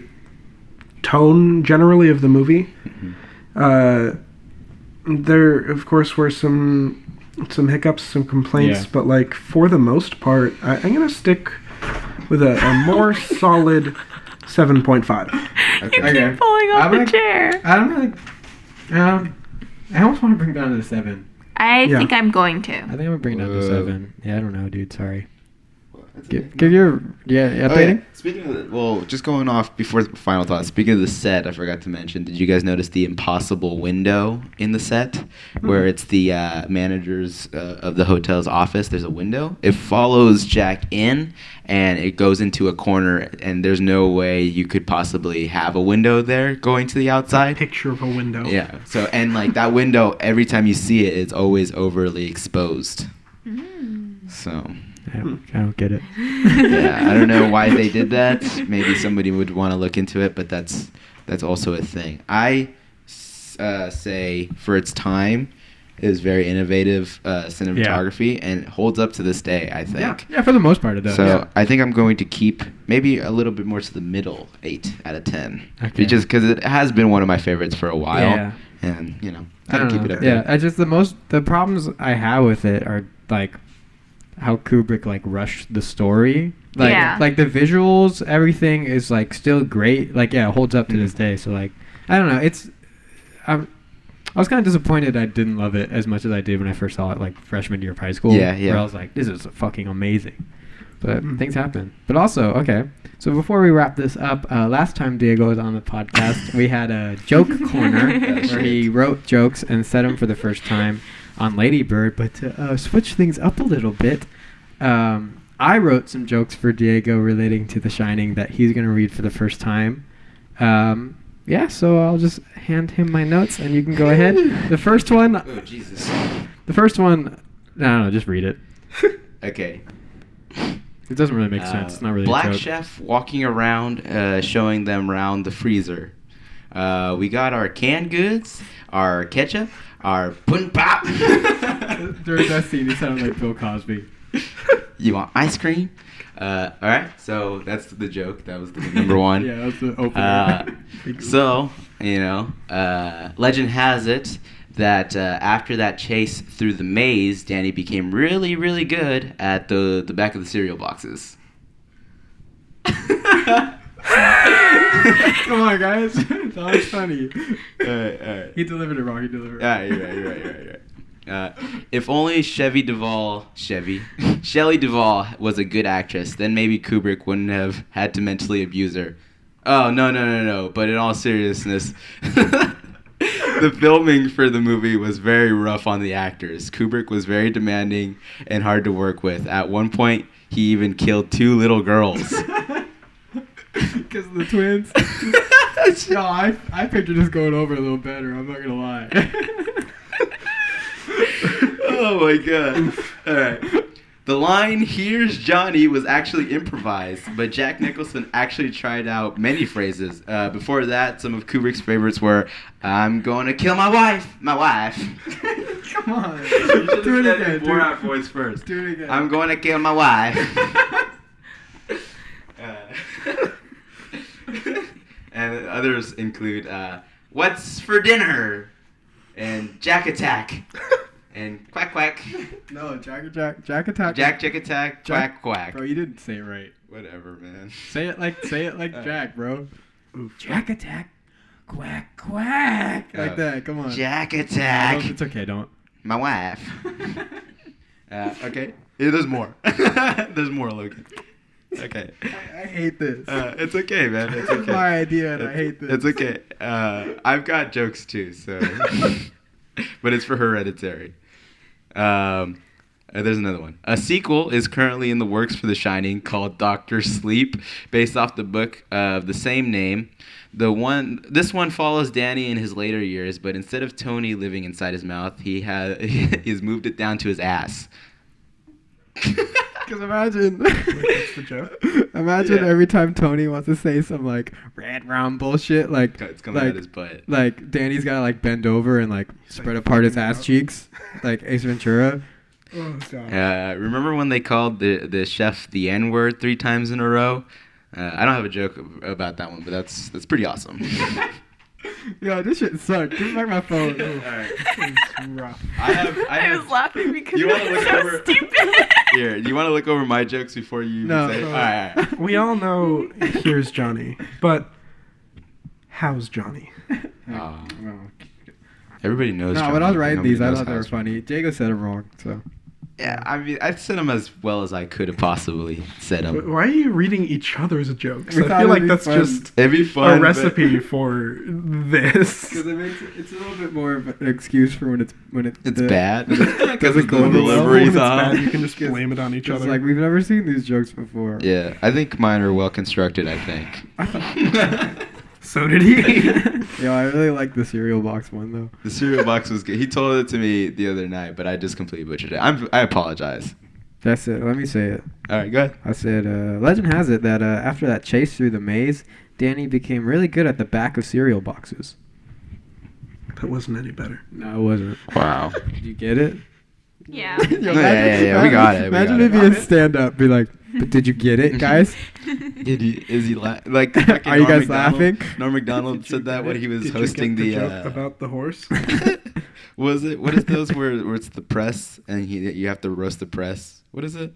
tone generally of the movie. There, of course, were some hiccups, some complaints, Yeah. but like for the most part, I'm gonna stick with a more solid 7.5. You Okay. Okay. keep pulling off I'm the like- chair. I don't really. I almost want to bring it down to the 7. I Yeah. think I'm going to. I think I'm gonna bring it down to Whoa. 7. Yeah, I don't know, dude. Sorry. Give your Oh, yeah. updating. Speaking of just going off before the final thoughts. Speaking of the set, I forgot to mention. Did you guys notice the impossible window in the set, where it's the managers of the hotel's office? There's a window. It follows Jack in, and it goes into a corner. And there's no way you could possibly have a window there going to the outside. Picture of a window. Yeah. So and like that window, every time you see it, it's always overly exposed. So. I don't get it. Yeah, I don't know why they did that. Maybe somebody would want to look into it, but that's also a thing. I say for its time, it was very innovative cinematography, and it holds up to this day, I think. Yeah, for the most part it does. So Yeah. I think I'm going to keep maybe a little bit more to the middle, 8 out of 10. Okay. Just because it has been one of my favorites for a while. Yeah. And, I gotta don't keep know. it up Yeah, there. I just the problems I have with it are like how Kubrick like rushed the story. Like Yeah. like the visuals, everything is like still great. Like yeah, it holds up to this day. So like I don't know. I was kind of disappointed I didn't love it as much as I did when I first saw it like freshman year of high school. Yeah, yeah. Where I was like, this is fucking amazing. But things happen. But also, okay. So before we wrap this up, last time Diego was on the podcast, we had a joke corner where he wrote jokes and said them for the first time on Lady Bird. But to switch things up a little bit, I wrote some jokes for Diego relating to The Shining that he's going to read for the first time. Yeah, so I'll just hand him my notes and you can go ahead. The first one, Oh, Jesus. no, just read it. Okay. It doesn't really make sense. It's not really Black a joke. chef walking around, showing them around the freezer. We got our canned goods, our ketchup, our pudding pop. During that scene, he sounded like Bill Cosby. You want ice cream? All right, so that's the joke. That was the number one. Yeah, that's the opener. So, legend has it that after that chase through the maze, Danny became really, really good at the back of the cereal boxes. Come on, guys. That was funny. All right. He delivered it wrong. You're right. If only Shelley Duvall was a good actress, then maybe Kubrick wouldn't have had to mentally abuse her. Oh, no. But in all seriousness, the filming for the movie was very rough on the actors. Kubrick was very demanding and hard to work with. At one point, he even killed 2 little girls. Because of the twins? No, I picture this going over a little better. I'm not going to lie. Oh my god. Alright. The line, "Here's Johnny," was actually improvised, but Jack Nicholson actually tried out many phrases. Before that, some of Kubrick's favorites were, "I'm going to kill my wife." My wife. Come on. You should have Do it said again. the Borat voice first. Do it again. "I'm going to kill my wife." And others include, "What's for dinner?" and "Jack Attack." And "Quack quack." No, Jack Attack. Jack Attack, quack quack. Bro, you didn't say it right. Whatever, man. Say it like Jack, bro. Oof. Jack Attack. Quack quack. Like that. Come on. Jack No, Attack. it's okay. Don't. My wife. Okay. Yeah, there's more. There's more, Logan. Okay. I hate this. It's okay, man. It's This is okay. my idea, and I hate this. It's okay. I've got jokes too, so. But it's for Hereditary. There's another one. A sequel is currently in the works for The Shining called Doctor Sleep, based off the book of the same name. This one follows Danny in his later years, but instead of Tony living inside his mouth, he's moved it down to his ass. Because imagine, That's the joke. imagine Yeah. every time Tony wants to say some like red round bullshit, like It's coming out his butt. like Danny's gotta like bend over and like spread apart his ass cheeks, like Ace Ventura. Oh god. Remember when they called the chef the N-word 3 times in a row? I don't have a joke about that one, but that's pretty awesome. Yo, this shit sucked. Give me back my phone. Alright. It's rough. I was laughing because You it wanna was look so over- stupid. Here, do you want to look over my jokes before you No. say it? All right. We all know here's Johnny, but how's Johnny? Oh. Everybody knows. No, Johnny, when I was but writing nobody these, I knows thought they were how's- funny. Jago said it wrong, so. Yeah, I mean, I said them as well as I could have possibly said them. Why are you reading each other's jokes? We I thought feel it'd like be that's fun. just It'd be fun. a recipe for this. Because it's a little bit more of an excuse for when it's It's bad. doesn't go the over well. delivery's When it's off. bad, you can just blame it on each It's other. like we've never seen these jokes before. Yeah, I think mine are well constructed. I think. So did he. Yo, I really like the cereal box one though. The cereal box was good. He told it to me the other night, but I just completely butchered it. I apologize. That's it. Let me say it. All right, go ahead. I said, legend has it that after that chase through the maze, Danny became really good at the back of cereal boxes. That wasn't any better. No, it wasn't. Wow. Did you get it? Yeah. Yo, Yeah, we got it, we Imagine got if it. he had stand up, be like, "But did you get it, guys?" Is he like? fucking Are you Norm guys Macdonald- laughing? Norm Macdonald said that when he was Did hosting you get the. joke about the horse? Was it? What is those where it's the press and you have to roast the press? What is it?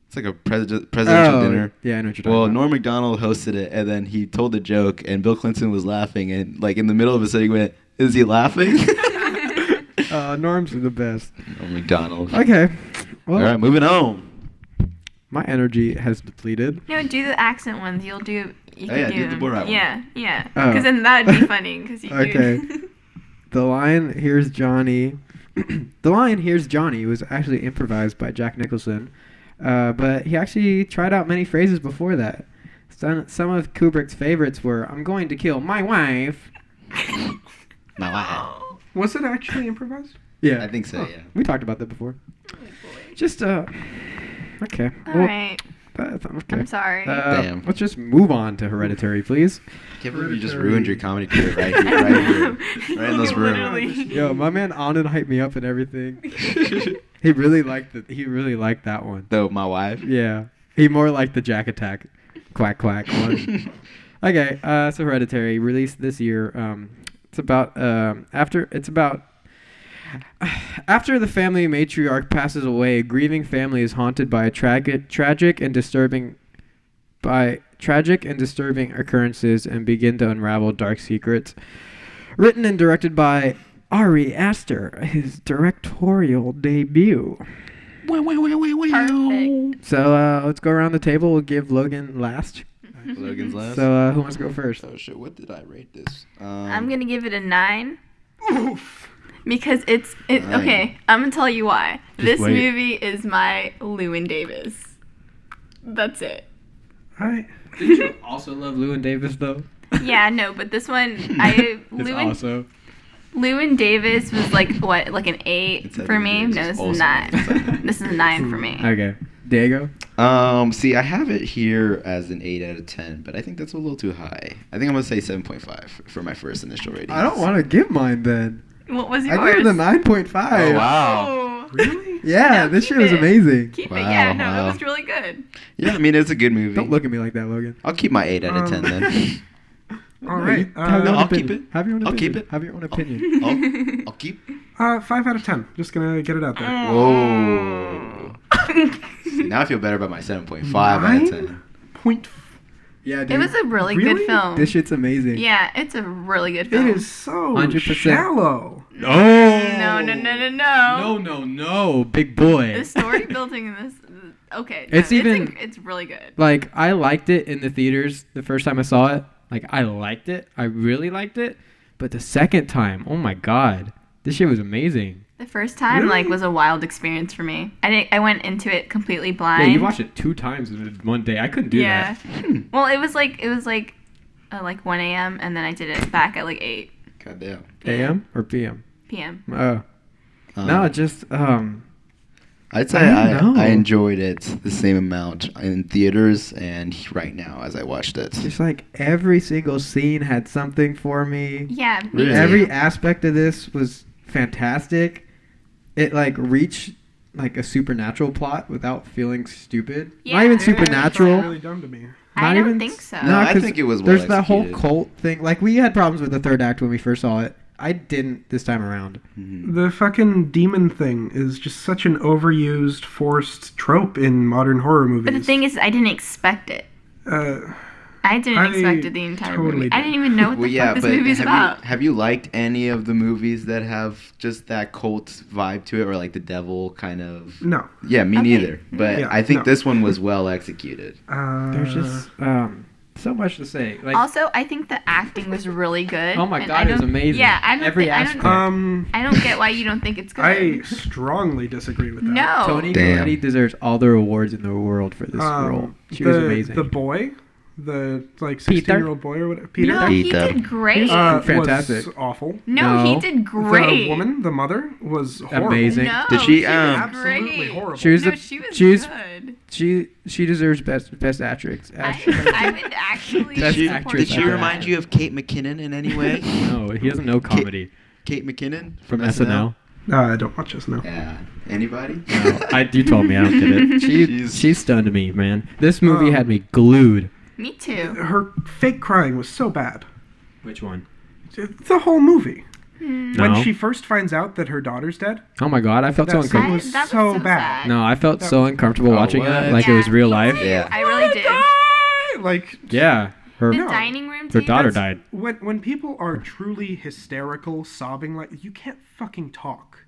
It's like a presidential dinner. Yeah, I know what you're talking Well, about. Norm Macdonald hosted it, and then he told the joke, and Bill Clinton was laughing, and like in the middle of a segment, is he laughing? Norm's the best. Norm Macdonald. Okay. Well, All right, moving on. my energy has depleted. No, do the accent ones. You Oh, can yeah, do the them. Borat one. Yeah, yeah. Oh. Because then that would be funny. Because you Okay. do. The line, "Here's Johnny." The line, "Here's Johnny," was actually improvised by Jack Nicholson, but he actually tried out many phrases before that. Some of Kubrick's favorites were, "I'm going to kill my wife." My wife. Was it actually improvised? Yeah, I think so. Yeah. we talked about that before. Just okay. All Well, right. okay. I'm sorry. Damn. Let's just move on to Hereditary, please. Can't believe you just Hereditary. ruined your comedy career right here, right here, right in this room. Literally. Yo, my man Anand hyped me up and everything. He really liked that one. Though my wife. Yeah. He more liked the Jack Attack quack quack one. Okay, so Hereditary, released this year. It's about after the family matriarch passes away, a grieving family is haunted by a tragic and disturbing occurrences and begin to unravel dark secrets. Written and directed by Ari Aster, his directorial debut. Perfect. So let's go around the table. We'll give Logan last. Logan's last. So who wants to go first? Oh shit! What did I rate this? I'm gonna give it a 9 Oof. because it's Nine. okay. I'm gonna tell you why. This wait. movie is my Llewyn Davis. That's it. I Did you also love Llewyn Davis though? Yeah, no, but this one, Llewyn Davis was like what, like an 8 It's for me. Davis No, is this is also a 9. awesome. This is a 9 for me. Okay, Diego. See, I have it here as an 8 out of 10, but I think that's a little too high. I think I'm gonna say 7.5 for my first initial rating. I don't want to give mine then. What was yours? I gave it a 9.5. Oh wow. Oh. really. Yeah, No, this keep shit was it. amazing. Keep Wow, it. Yeah, no, wow. it was really good. Yeah, I mean it's a good movie. Don't look at me like that, Logan. I'll keep my 8 out of 10 then. All right. Have your No, own I'll keep opinion. it. Have your own I'll opinion. keep it. Have your own opinion. I'll keep. 5 out of 10. Just gonna get it out there. Whoa. See, now I feel better about my 7.5 out of 10. Point. Yeah, dude. It was a really Really? good film. This shit's amazing. Yeah, it's a really good film. It is so 100%. shallow. No. No. Big boy. The story building in this. Okay. It's no, even- It's really good. Like, I liked it in the theaters the first time I saw it. Like, I liked it. I really liked it. But the second time, oh my god. This shit was amazing. The first time, Really? like, was a wild experience for me. I went into it completely Yeah, blind. you watched it 2 times in one day. I couldn't do Yeah. that. Well, it was like 1 a.m. and then I did it back at like 8 God damn. AM or PM? p.m. Oh. No, just, I'd say I don't know. I enjoyed it the same amount in theaters and right now as I watched it. just like every single scene had something for me. Yeah. Me Really? too. Every aspect of this was fantastic. It like reached like a supernatural plot without feeling stupid. Yeah. Not even Yeah, supernatural. It felt really dumb to me. I Not don't even think so. No, I 'cause think it was well There's that whole executed. cult thing. Like we had problems with the third act when we first saw it. I didn't this time around. Mhm. The fucking demon thing is just such an overused, forced trope in modern horror movies. But the thing is, I didn't expect it. I didn't I expect it the entire totally movie. I did. didn't even know what the Well, yeah, fuck this but movie is about. have you liked any of the movies that have just that cult vibe to it, or like the devil kind of? No. Yeah, me Okay. neither. But Yeah, I think no. this one was well executed. There's just so much to say. Like Also, I think the acting was really good. Oh my and God, I it was don't- amazing. Yeah, I don't Every thi- I aspect. don't, I don't get why you don't think it's good. I strongly disagree with that. No. Tony Damn. Colletti deserves all the rewards in the world for this role. She was amazing. The boy, the like Peter? 16-year-old boy or whatever. Peter. No, he Peter. did great. Fantastic. Was awful. No, he No. did great. The woman, the mother, was horrible. Amazing. No, Did she, was Absolutely great. horrible. She was No, the- she was she's- good. She deserves best actress. I would actually Did she- support did Did she she Yeah. remind you of Kate McKinnon in any way? No, he doesn't know comedy Kate McKinnon from SNL. I don't watch this now. Yeah. Anybody? No, you told me I don't get it. She's- She stunned me, man. This movie Oh. had me glued. Me too. Her fake crying was so bad. Which one? The whole movie. No. When she first finds out that her daughter's dead, Oh my god, I felt so That scene uncomfortable. was That so was bad. sad. No, I felt That so was- uncomfortable Oh, watching what? it, like it was real life. Yeah. I really did. like Yeah, her The No. dining room her scene. daughter died. when people are truly hysterical, sobbing, like you can't fucking talk.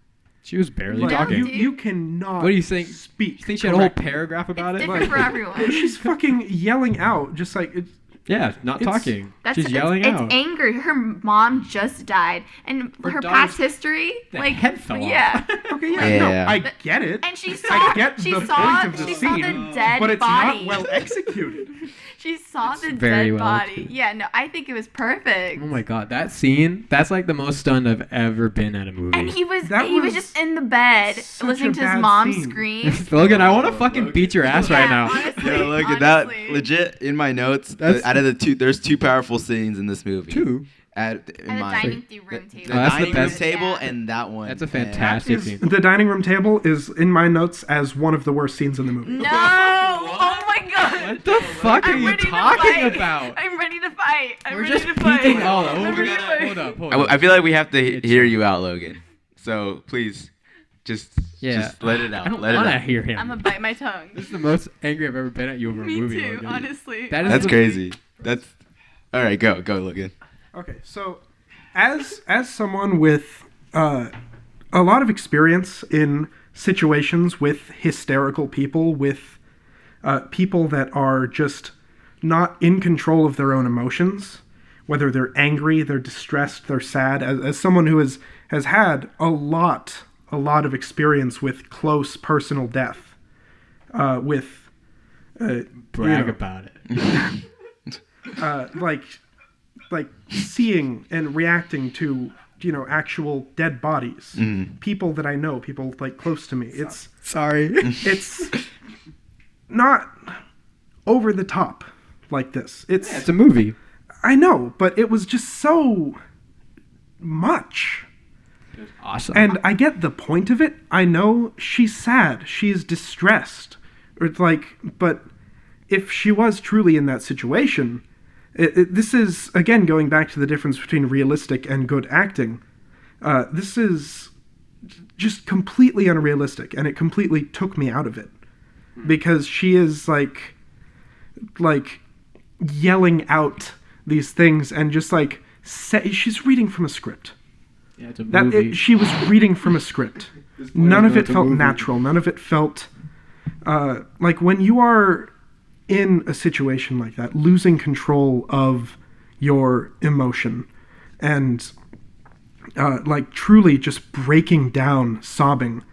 She was barely Like, talking. you cannot. What do you think? Speak. You think she had a whole correctly. paragraph about It's it? different for everyone. She's fucking yelling out, just like it's. Yeah, not It's- talking. She's yelling it's out. anger. Her mom just died, and Her her daughter's- past history, the like head fell off. yeah. Okay, yeah, Yeah. no, I get it. And she saw, I get she the saw, point of the she saw scene, the dead but it's body. not well executed. She saw the very dead well body. executed. Yeah, no, I think it was perfect. Oh my god, that scene, that's like the most stunned I've ever been at a movie. And he was That was was just in the bed such listening a to his bad mom scene. scream. Logan, I want to fucking beat your ass right Yeah, now. honestly, Yo, look at that. honestly. Legit in my notes. That's- Out of the two, there's two powerful scenes in this movie. Two? in the my dining room the table. that's the dining room best. table Yeah. and that one. That's a man. fantastic scene. The dining room table is in my notes as one of the worst scenes in the movie. No! Oh my god! What the fuck are I'm you ready to talking fight. about? I'm ready to fight. We're just peeking all over. Hold up. I feel like we have to hear you out, Logan. So please, just let it out. I don't let it want to out. hear him. I'm gonna bite my tongue. This is the most angry I've ever been at you over a Me movie. too, Logan. honestly. That is That's the- crazy. That's all right. Go, Logan. Okay, so as someone with a lot of experience in situations with hysterical people, with people that are just not in control of their own emotions, whether they're angry, they're distressed, they're sad, as someone who has had a lot of experience with close personal death, with Brag about it. like seeing and reacting to actual dead bodies, people that I know, people like close to me. It's Sorry. it's not over the top like this. It's a movie. I know, but it was just so much. Awesome. And I get the point of it. I know she's sad. She's distressed. It's like, but if she was truly in that situation, this is, again, going back to the difference between realistic and good acting. This is just completely unrealistic, and it completely took me out of it. Because she is, like yelling out these things, and just, like, she's reading from a script. Yeah, it's a movie. She was reading from a script. None of it felt natural. None of it felt like when you are in a situation like that, losing control of your emotion and like truly just breaking down, sobbing.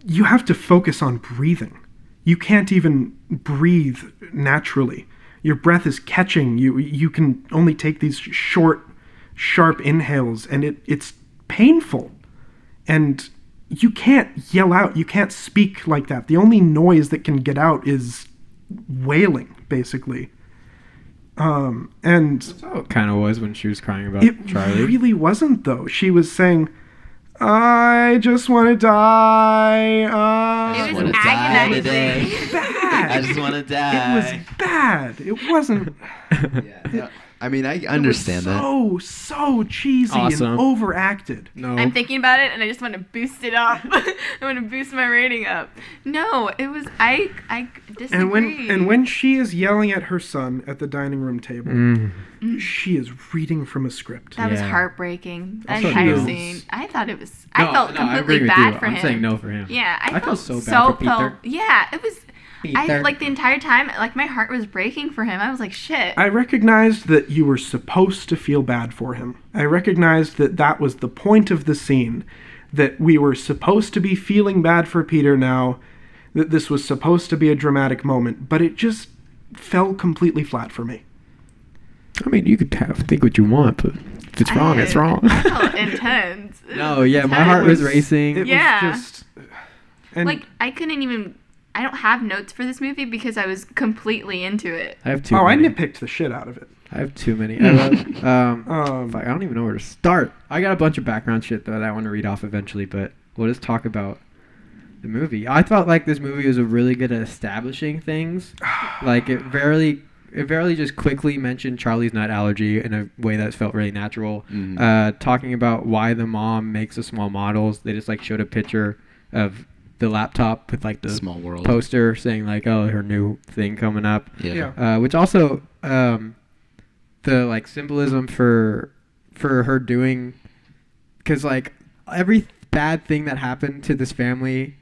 You have to focus on breathing. You can't even breathe naturally. Your breath is catching. You can only take these short, sharp inhales, and it's painful. And you can't yell out. You can't speak like that. The only noise that can get out is wailing, basically. And That's how it kind of was when she was crying about it Charlie. really wasn't, though. She was saying, I just want to die. It was wanna die agonizing. today. Bad. I just want to It die. was bad. It wasn't. Yeah. I mean, I understand that. So cheesy Awesome. and overacted. No. I'm thinking about it, and I just want to boost it up. I want to boost my rating up. No, it was I disagree. And when she is yelling at her son at the dining room table, Mm. she is reading from a script. that was Yeah. heartbreaking. That Also, entire no. scene. I thought it was. No, I felt no, I agree completely with bad you. for I'm him. saying no for him. Yeah, I felt so bad for Peter. Yeah, it was. Peter. Like the entire time, like my heart was breaking for him. I was like, shit. I recognized that you were supposed to feel bad for him. I recognized that that was the point of the scene, that we were supposed to be feeling bad for Peter now, that this was supposed to be a dramatic moment, but it just fell completely flat for me. I mean, you could think what you want, but if it's wrong, it's wrong. I felt intense. No, yeah, my heart was racing. It Yeah. was just... And Like I couldn't even. I don't have notes for this movie because I was completely into it. I have too I many. nitpicked the shit out of it. I have too many. I love, Um, I don't even know where to start. I got a bunch of background shit that I want to read off eventually, but we'll just talk about the movie. I felt like this movie was really good at establishing things. Like it barely just quickly mentioned Charlie's nut allergy in a way that felt really natural. Talking about why the mom makes the small models. They just like showed a picture of the laptop with like the Small world. poster saying like, oh, her new thing coming up. Yeah. Which also the like symbolism for her doing, because like every bad thing that happened to this family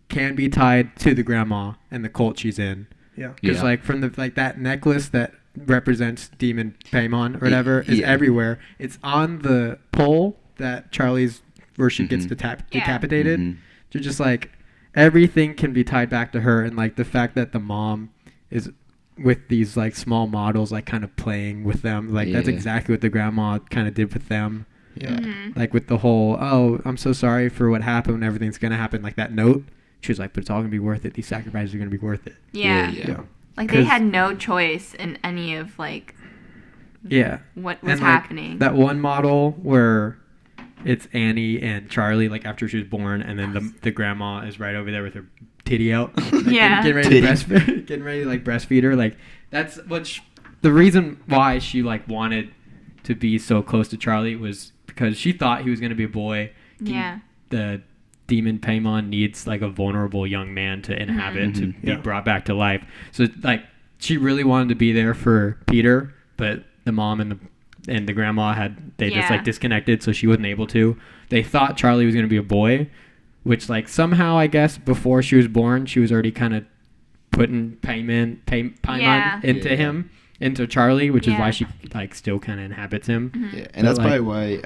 can be tied to the grandma and the cult she's in. yeah. Because Yeah. like from the like that necklace that represents Demon Paimon or whatever is Yeah. everywhere. It's on the pole that Charlie's where she gets decapitated. Mhm. You're just like everything can be tied back to her, and like the fact that the mom is with these like small models like kind of playing with them, like that's Yeah. exactly what the grandma kind of did with them. Yeah. Like with the whole, oh, I'm so sorry for what happened and everything's gonna happen, like that note, she was like, but it's all gonna be worth it, these sacrifices are gonna be worth it. Yeah. Yeah. Like they 'Cause- had no choice in any of like Yeah. what was And, like, happening. that one model where it's Annie and Charlie, like after she was born, and then the grandma is right over there with her titty out. Like, Yeah. getting ready to breastfeed, getting ready to like breastfeed her. Like that's what the reason why she like wanted to be so close to Charlie was because she thought he was gonna be a boy. Yeah. The demon Paimon needs like a vulnerable young man to inhabit to be brought back to life. So like she really wanted to be there for Peter, but the mom and the grandma just like disconnected, so she wasn't able to. They thought Charlie was going to be a boy, which like somehow I guess before she was born she was already kind of putting Paimon into him, into Charlie, which is why she like still kind of inhabits him. Yeah, and that's probably why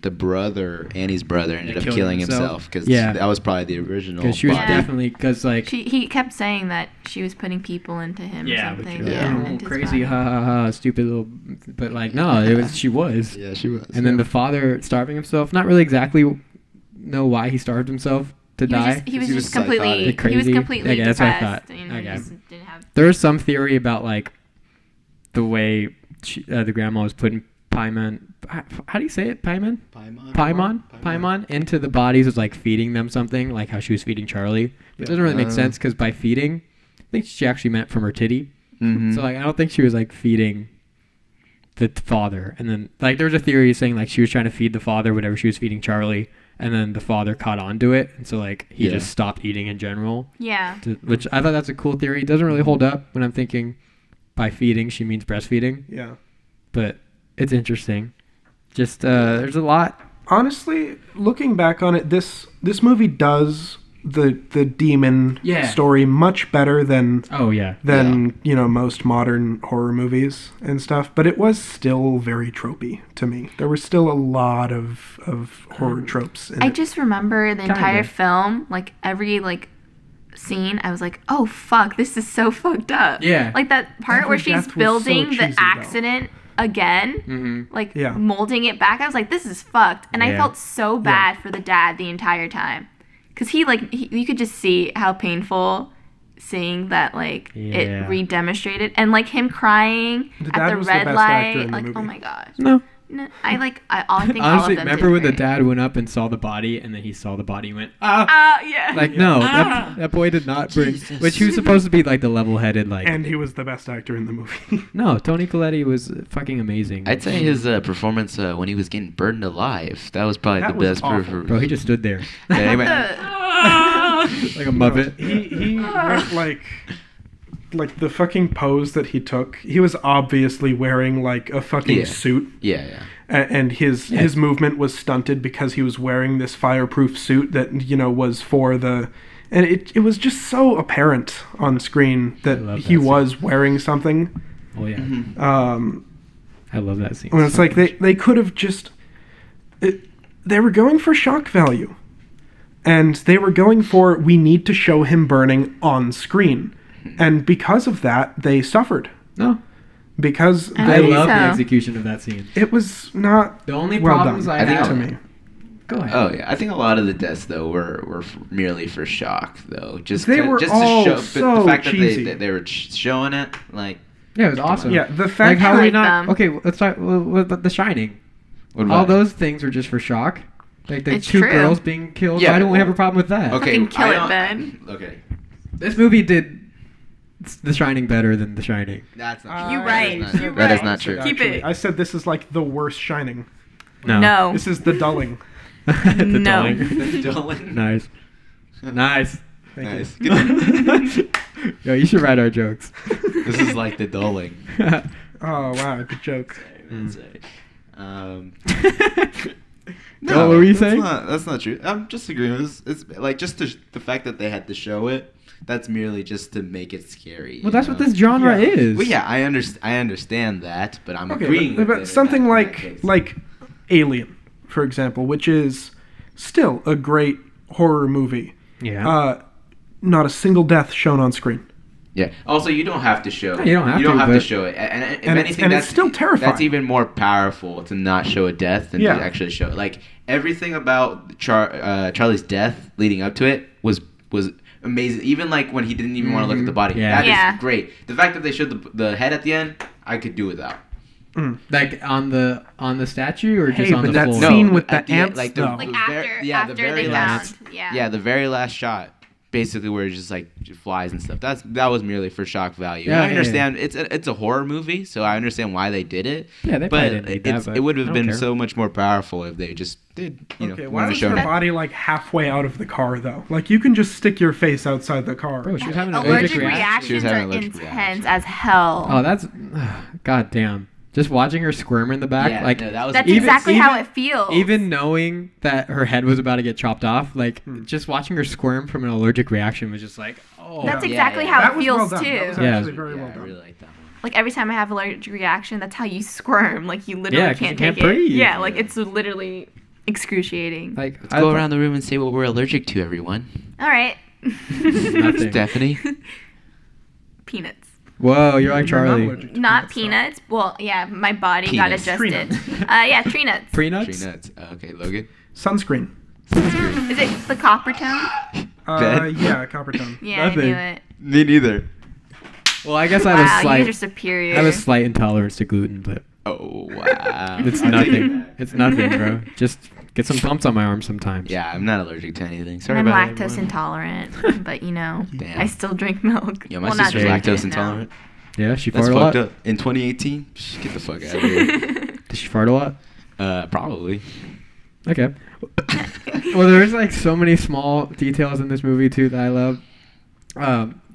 the brother, Annie's brother, ended up killing himself, because that was probably the original. Because she was definitely like he kept saying that she was putting people into him or something. Oh, crazy, ha ha ha, stupid little. But like no, she was. Yeah, she was. And then the father starving himself. Not really exactly know why he starved himself to die. He was just completely crazy. He was completely that's depressed. what I thought. You know, Okay. just didn't have. There was some theory about like the way the grandma was putting Paimon. How do you say it? Paimon into the bodies, was like feeding them something, like how she was feeding Charlie. It doesn't really make sense because by feeding, I think she actually meant from her titty. Mm-hmm. So like I don't think she was like feeding the father. And then like there was a theory saying like she was trying to feed the father whatever she was feeding Charlie, and then the father caught on to it, and so like he just stopped eating in general. Yeah. Which I thought that's a cool theory. It doesn't really hold up when I'm thinking by feeding she means breastfeeding. Yeah. But it's interesting. Just there's a lot. Honestly, looking back on it, this movie does the demon story much better than most modern horror movies and stuff. But it was still very tropey to me. There were still a lot of horror tropes in I it. just remember the entire film, like every like scene, I was like, oh fuck, this is so fucked up. Yeah. Like that part Every where she's death was building so cheesy, the accident again, like molding it back. I was like, this is fucked. And I felt so bad for the dad the entire time. Because you could just see how painful seeing that, like, it re-demonstrated. And, like, him crying at the red light. Like, oh my gosh. No. All I think Honestly, all of them remember when the did great. dad went up and saw the body, and then he saw the body and went, yeah. Like, no, that boy did not bring... Jesus. Which he was supposed to be, like, the level-headed, like... And he was the best actor in the movie. No, Tony Colletti was fucking amazing. I'd say his performance when he was getting burned alive, that was probably the best performance. Bro, he just stood there. Yeah, he went, Like a muppet. He went like the fucking pose that he took. He was obviously wearing like a fucking suit. Yeah. And his movement was stunted because he was wearing this fireproof suit that was for the, and it was just so apparent on screen that he was wearing something. Oh yeah. Mm-hmm. I love that scene. When it's like they could have just they were going for shock value. And they were going for, we need to show him burning on screen. And because of that, they suffered. No. Because I love the execution of that scene. It was not the only well problems done, I think have to me. Go ahead. Oh yeah, I think a lot of the deaths though were merely for shock though. They were all to show so the fact cheesy. that they were showing it, like, Yeah, it was awesome. Yeah, the fact like how I we like not them. okay. Let's talk about The Shining. All those things were just for shock. Like the It's two true. girls being killed. Yeah, Why don't we have a problem with that? Okay, Fucking kill I it, don't- Ben. Okay, This movie did The Shining better than The Shining. that's not. You're true. right. That is not- You're That is right. not true. Keep it. I said this is like the worst Shining. No. This is the dulling. The No. dulling. Dolan. Nice. Nice. Nice. Yo, you should write our jokes. This is like the dulling. Oh wow, good joke. What were you that's saying? That's not true. I'm just agreeing with this. It's like just the fact that they had to show it. That's merely just to make it scary. Well, that's you what know? this genre Yeah. is. Well, yeah, I understand that, but I'm Okay, agreeing with but it something in that like case. Alien, for example, which is still a great horror movie. Yeah. Not a single death shown on screen. Yeah. Also, you don't have to show. No, you don't have to, to but- show it. And if And it's- anything, and it's that's still terrifying. That's even more powerful to not show a death than to actually show it. Like everything about Charlie's death leading up to it was amazing. Even like when he didn't even want to look at the body. Yeah. That is great. The fact that they showed the head at the end, I could do without. Like on the statue or just Hey, on but the that floor? scene with the at ants, like though. Like the after very they last, found. Yeah. the very last shot, basically where it's just like flies and stuff. That was merely for shock value. Yeah, I understand it's a horror movie, so I understand why they did it. Yeah, they but probably didn't need that, but it would I have don't been care. so much more powerful if they just did. Okay, One why of was the her show. body like halfway out of the car though? Like you can just stick your face outside the car. Bro, she was having an Allergic reaction. She was reactions are having an allergic intense reaction. as hell. Oh, that's god damn. Just watching her squirm in the back, Yeah, like no, that was That's even- exactly how even- it feels. even knowing that her head was about to get chopped off, like just watching her squirm from an allergic reaction was just like, oh. That's Yeah, exactly yeah. how That it was feels well done. too. That was Yeah. actually very well I done. really like that one. Like every time I have allergic reaction, that's how you squirm. Like you literally 'cause you can't can't take it. breathe. Yeah, like it's literally excruciating. Like Let's go around the room and say what we're allergic to, everyone. All right. Nothing. Stephanie. Peanuts. Whoa, you're like You're not Charlie. allergic to Not peanuts, peanuts. Well, yeah, my body Peanuts. got Tree adjusted. nuts. Yeah, tree nuts. Tree Pre-nuts? nuts. Okay, Logan. though. Sunscreen. Is it the copper tone? Ben? Yeah, copper tone. Yeah, Nothing. I knew it. Me neither. Well, I guess I Wow, have a you guys are slight, superior. I have a slight intolerance to gluten, but Oh wow. it's nothing. It's nothing, bro. Just get some bumps on my arm sometimes. Yeah, I'm not allergic to anything. Sorry I'm about lactose it. intolerant, but you know, Damn. I still drink milk. Yeah, my Well, not sister's drink lactose it, no. intolerant. Yeah, she That's farted a lot. fucked up. In 2018, get the fuck out of here. Did she fart a lot? Probably. Okay. Well, there's like so many small details in this movie too that I love.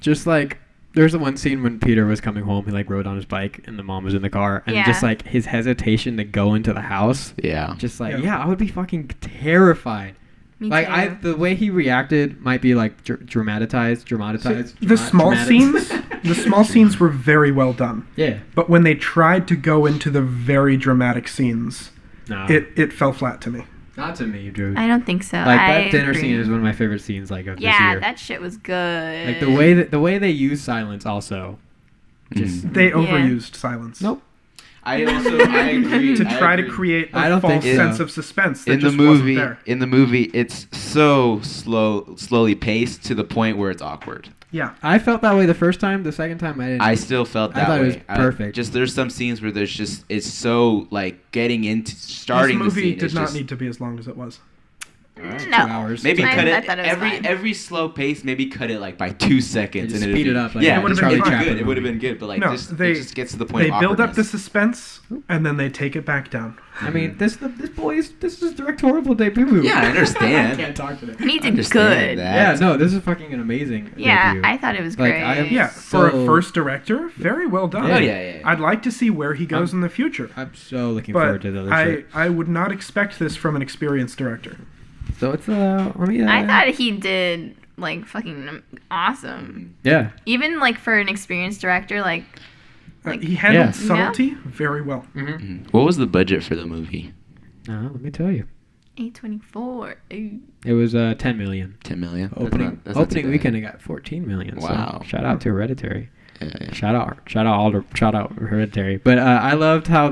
Just like there's the one scene when Peter was coming home, he like rode on his bike and the mom was in the car, and just Yeah. like his hesitation to go into the house. Yeah. Just like Yeah. I would be fucking terrified. Me Like too. the way he reacted might be like dramatized. The small scenes, the small scenes were very well done. Yeah. But when they tried to go into the very dramatic scenes, No. it fell flat to me. Not to me, Drew. I don't think so. Like I that dinner agree. scene is one of my favorite scenes like of this Yeah, year. that shit was good. Like the way they use silence also. Just They overused silence. nope. I agree. To I try to agree. create I a don't false think so. sense of suspense that in the just wasn't movie. there. In the movie, it's so slowly paced to the point where it's awkward. Yeah. I felt that way the first time. The second time I didn't. I still felt I that thought it way. was perfect. Just there's some scenes where there's just it's so like getting into starting This the movie scene. did it's not just, need to be as long as it was. No. 2 hours. Maybe I cut it thought it was fine. every slow pace. Maybe cut it like by 2 seconds Just and it'd speed be, it up, like yeah, it would've it'd been be fine. good. It would have been good, but like No, just, they- it just gets to the point. They of build up the awkwardness. suspense and then they take it back down. I mean, this is directorial debut. Yeah, I understand. I can't talk to And he I did understand good. that. Yeah, no, this is fucking an amazing. Yeah, debut. I thought it was Like, great. I am- Yeah, for a So- first director, very well done. Oh, yeah. I'd like to see where he goes in the future. I'm so looking forward But to the other shit. I would not expect this from an experienced director. So it's let me. I thought he did like fucking awesome. Yeah. Even like for an experienced director, like He handled Yeah. subtlety very well. Mm-hmm. What was the budget for the movie? Let me tell you. A24. Ooh. It was 10 million. 10 million. Opening That's not weekend, it got 14 million. Wow. So shout out to Hereditary. Yeah. Shout out Hereditary. But I loved how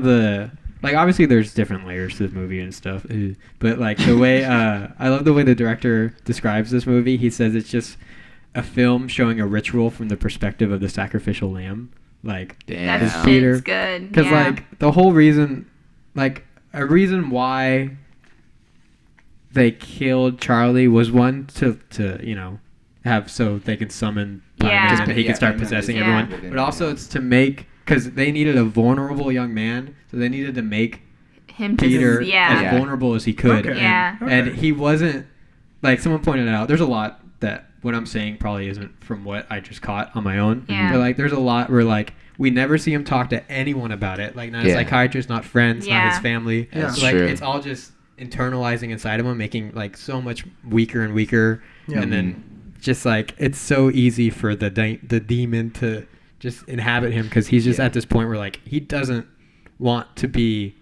like obviously there's different layers to this movie and stuff, but like the way I love the way the director describes this movie. He says it's just a film showing a ritual from the perspective of the sacrificial lamb. Like Damn. That Is shit's Peter- good. because Yeah. like the whole reason, like a reason why they killed Charlie was one to have so they can summon Simon Yeah. and he Yeah, can start yeah, possessing yeah. everyone. But also it's to make because they needed a vulnerable young man, so they needed to make him Peter just yeah. as vulnerable as he could. Okay. Yeah. And Okay. he wasn't like someone pointed it out. There's a lot that what I'm saying probably isn't from what I just caught on my own. Yeah. But like there's a lot where like we never see him talk to anyone about it. Like not a Yeah. psychiatrist, not friends, not Yeah. his family. Yeah. That's So, like true. it's all just internalizing inside of him, making like so much weaker and weaker. Yeah. And then just like it's so easy for the demon to just inhabit him because he's just Yeah. at this point where like he doesn't want to be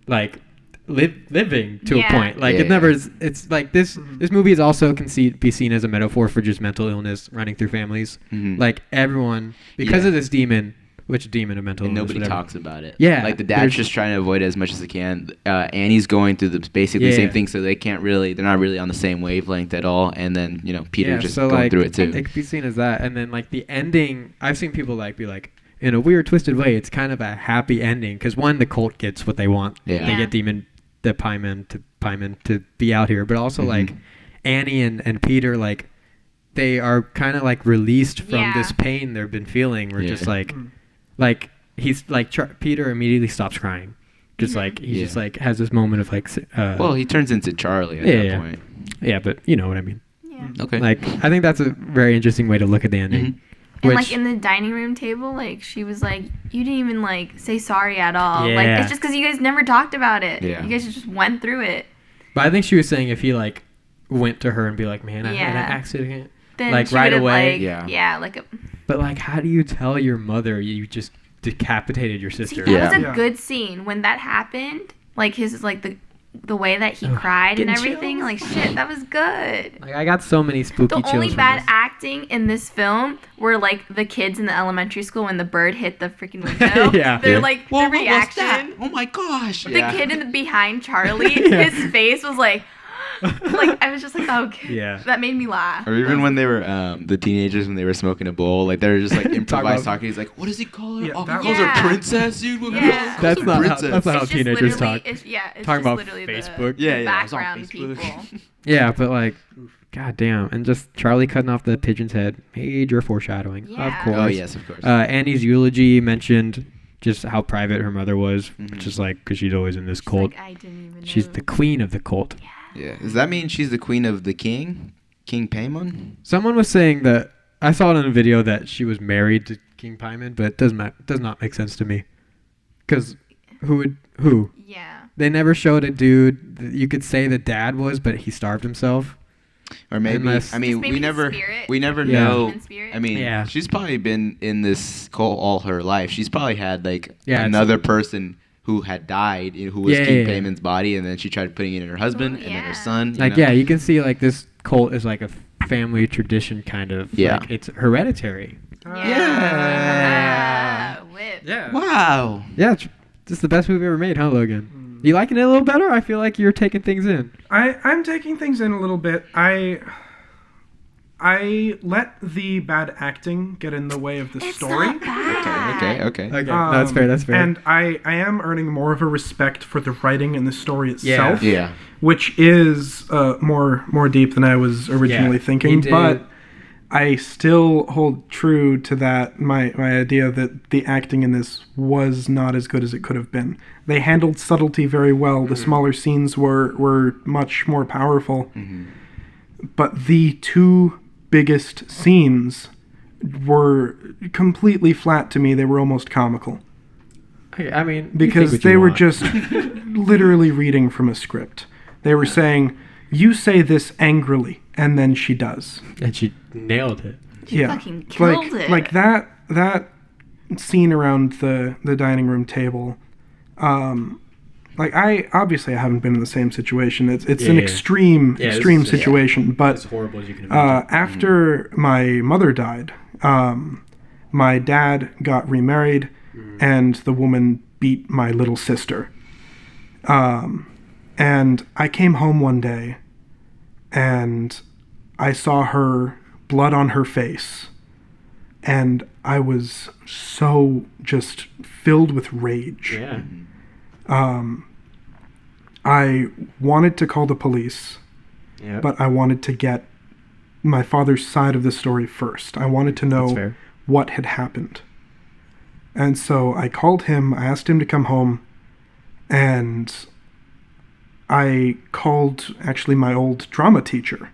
like living to a Yeah. point. Like it Yeah. never is. It's like this movie is also can be seen as a metaphor for just mental illness running through families. Mhm. Like everyone because Yeah. of this demon, which demon of mental And illness, nobody whatever. talks about it. Yeah, like the dad's there's- just trying to avoid it as much as he can. Annie's going through basically the Yeah. same thing, so they're not really on the same wavelength at all. And then Peter just so going like, through it too. It could be seen as that, and then like the ending. I've seen people like be like, in a weird, twisted way, it's kind of a happy ending. Because one, the cult gets what they want. Yeah. They get the Pieman to be out here. But also, like, Annie and Peter, like, they are kind of, like, released from this pain they've been feeling. We're just, like, he's, like, Peter immediately stops crying. Just, like, he just, like, has this moment of, like... well, he turns into Charlie at that point. Yeah, but you know what I mean. Yeah. Okay. Like, I think that's a very interesting way to look at the ending. And like in the dining room table, like she was like, "You didn't even like say sorry at all. Like it's just because you guys never talked about it. Yeah. You guys just went through it." But I think she was saying if he like went to her and be like, "Man, I had an accident," then like she right would've, away. Like. But like, how do you tell your mother you just decapitated your sister? See, that was a good scene when that happened. Like his like the way that he cried and everything, chills. like shit, that was good. Like I got so many spooky chills. The only from bad this. acting in this film were like the kids in the elementary school when the bird hit the freaking window. Their like Whoa, the reaction. Oh my gosh! The kid behind Charlie, his face was like I was just like, okay. Yeah. That made me laugh. Or even when they were the teenagers when they were smoking a bowl, like they were just like improvised talking. He's like, "What does he call her? Yeah, Oh, he that calls was- her princess, dude. What Yeah. calls That's her not how, princess?" that's not how It's just teenagers literally- talk. It's Talking just about literally Facebook. The Yeah, I was on background Facebook. people. Yeah, but like, goddamn, and just Charlie cutting off the pigeon's head, major foreshadowing. Yeah. Of course. Oh yes, of course. Annie's eulogy mentioned just how private her mother was, which is like because she's always in this cult. Like, I didn't even know. She's the queen of the cult. Yeah. Does that mean she's the queen of the king? King Paimon? Someone was saying that I saw it in a video that she was married to King Paimon, but it does not make sense to me. Because who? Yeah. They never showed a dude. You could say the dad was, but he starved himself. Or maybe Unless- I mean Just maybe we never the spirit. Yeah. know. Demon spirit. I mean, Yeah. she's probably been in this cult all her life. She's probably had like Yeah, another person who had died, who was Yeah, King yeah, yeah. Payman's body, and then she tried putting it in her husband and then her son. Like, you know? yeah, you can see like this cult is like a family tradition kind of. Yeah. Like, it's hereditary. Yeah. Whip. Yeah. Wow. Yeah, it's just the best movie ever made, huh, Logan? You liking it a little better? I feel like you're taking things in. I'm taking things in a little bit. I let the bad acting get in the way of the It's story. not bad. Okay. Okay, that's fair. That's fair. And I am earning more of a respect for the writing and the story itself. Yeah. Which is more deep than I was originally thinking. But I still hold true to that my idea that the acting in this was not as good as it could have been. They handled subtlety very well. The smaller scenes were much more powerful. But the two biggest scenes were completely flat to me. They were almost comical. I mean, you think Because what they you were want. just literally reading from a script. They were saying, "You say this angrily," and then she does. And she nailed it. He fucking killed it. Like that scene around the dining room table. Like I haven't been in the same situation. It's an extreme situation. But As horrible as you can imagine. after my mother died, my dad got remarried, and the woman beat my little sister. And I came home one day, and I saw her blood on her face, and I was so just filled with rage. Yeah. I wanted to call the police, but I wanted to get my father's side of the story first. I wanted to That's know fair. what had happened. And so I called him, I asked him to come home, and I called actually my old drama teacher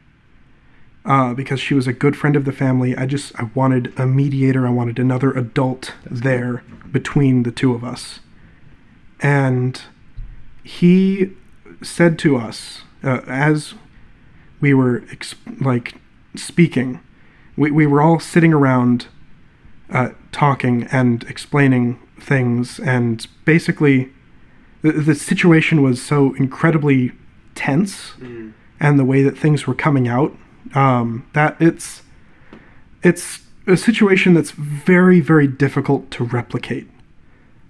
because she was a good friend of the family. I wanted a mediator. I wanted another adult there between the two of us. And he said to us, as we were speaking, we were all sitting around talking and explaining things, and basically the situation was so incredibly tense, and the way that things were coming out, that it's a situation that's very, very difficult to replicate.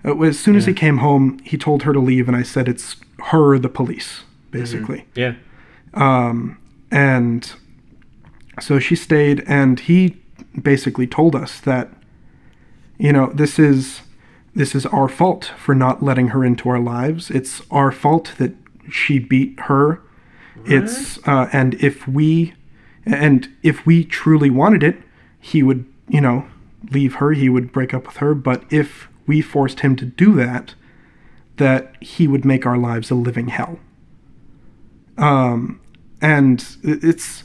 As soon as he came home, he told her to leave, and I said, "It's her or the police," basically. Yeah. And so she stayed, and he basically told us that this is our fault for not letting her into our lives. It's our fault that she beat her. What? And if we truly wanted it, he would, leave her. He would break up with her. But if we forced him to do that he would make our lives a living hell. And it's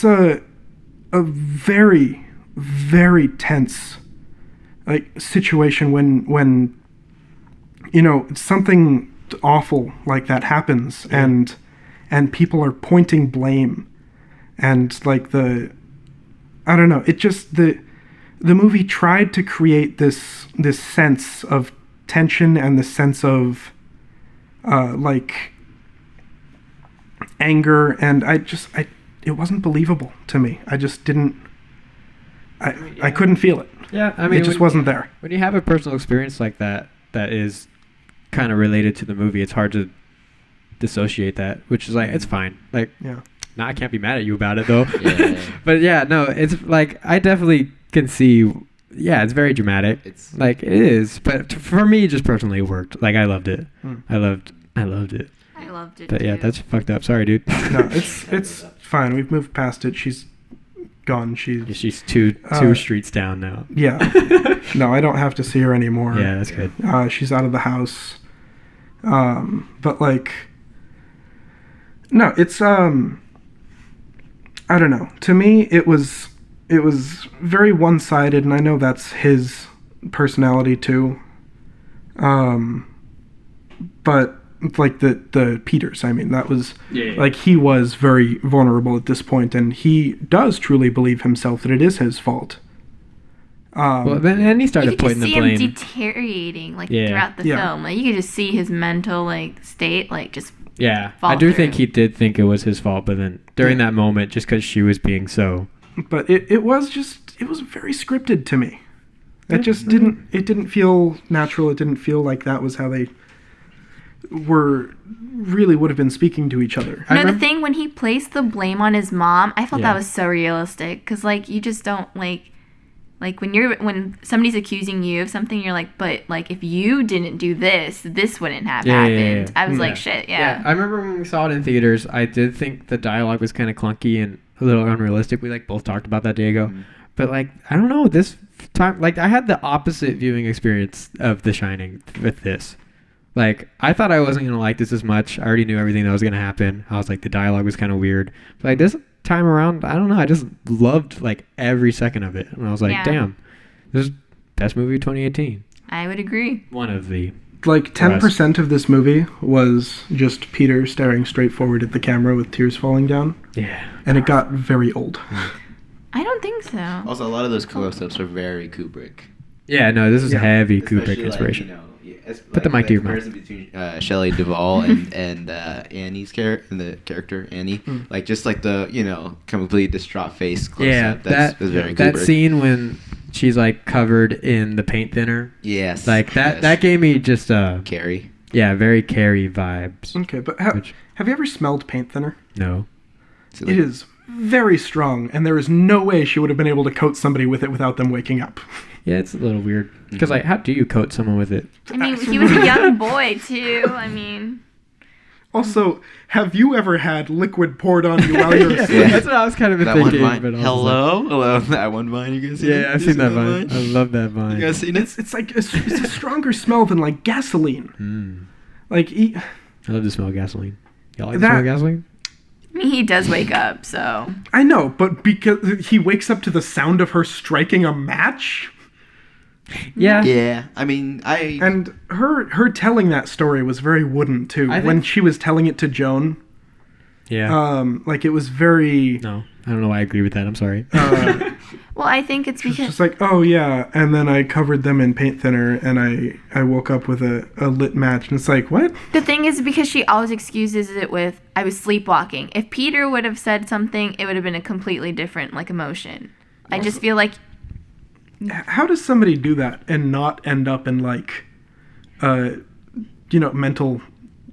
a very, very tense situation when something awful like that happens, and people are pointing blame, and I don't know, it just the movie tried to create this sense of tension and the sense of anger, and it wasn't believable to me. I just didn't. I couldn't feel it. Yeah, I mean, it just wasn't there. When you have a personal experience like that is kind of related to the movie, it's hard to dissociate that, which is it's fine. Yeah. Now I can't be mad at you about it though. Yeah. But yeah, no, it's I definitely can see. Yeah, it's very dramatic. It's it is, but for me, just personally, it worked. I loved it. I loved it. I loved it. But yeah, that's fucked up. Sorry, dude. No, it's fine. We've moved past it. She's gone. She's two streets down now. Yeah. No, I don't have to see her anymore. Yeah, that's good. She's out of the house. But no, it's I don't know. To me, it was very one-sided, and I know that's his personality too. But the Peters, I mean, that was he was very vulnerable at this point, and he does truly believe himself that it is his fault. Well, then he started putting the blame. You could see him deteriorating throughout the film. You could just see his mental state just. Yeah, I do think he did think it was his fault, but then during that moment, just because she was being so. But it was very scripted to me. It just didn't feel natural. It didn't feel like that was how they would have been speaking to each other. No, the thing when he placed the blame on his mom, I felt that was so realistic, because you just don't when somebody's accusing you of something, you're but if you didn't do this wouldn't have happened. I was shit. Yeah. I remember when we saw it in theaters, I did think the dialogue was kind of clunky and a little unrealistic. We both talked about that day ago. But I don't know, this time I had the opposite viewing experience of The Shining with this. I thought I wasn't gonna like this as much. I already knew everything that was gonna happen. I was the dialogue was kind of weird. But this time around, I don't know, I just loved every second of it. And I was damn, this is best movie of 2018. I would agree. One of the 10% of this movie was just Peter staring straight forward at the camera with tears falling down. Yeah. And it got very old. I don't think so. Also, a lot of those close-ups are very Kubrick. Yeah, no, this is heavy Kubrick inspiration. Put the mic to your mouth. The comparison between Shelley Duvall and Annie's character Annie, just the completely distraught face close up. That's very Kubrick. That scene when she's covered in the paint thinner. Yes. That gave me just Carrie. Yeah, very Carrie vibes. Okay, but have you ever smelled paint thinner? No. It is very strong, and there is no way she would have been able to coat somebody with it without them waking up. Yeah, it's a little weird. Because, how do you coat someone with it? I mean, he was a young boy, too. I mean... Also, have you ever had liquid poured on you while you're asleep? Yeah, that's what I was kind of thinking. But hello? That one vine, you guys seen it? Yeah, I've seen that vine. I love that vine. You guys seen it? It's it's a stronger smell than, gasoline. I love the smell of gasoline. Y'all like the smell of gasoline? I mean, he does wake up, so... I know, but because he wakes up to the sound of her striking a match... Yeah. Yeah. I mean, And her telling that story was very wooden, too. When she was telling it to Joan. Yeah. It was very... No, I don't know why I agree with that. I'm sorry. Well, I think it's because... It's just oh, yeah, and then I covered them in paint thinner, and I woke up with a lit match, and it's what? The thing is, because she always excuses it with, I was sleepwalking. If Peter would have said something, it would have been a completely different, emotion. I just feel How does somebody do that and not end up in, mental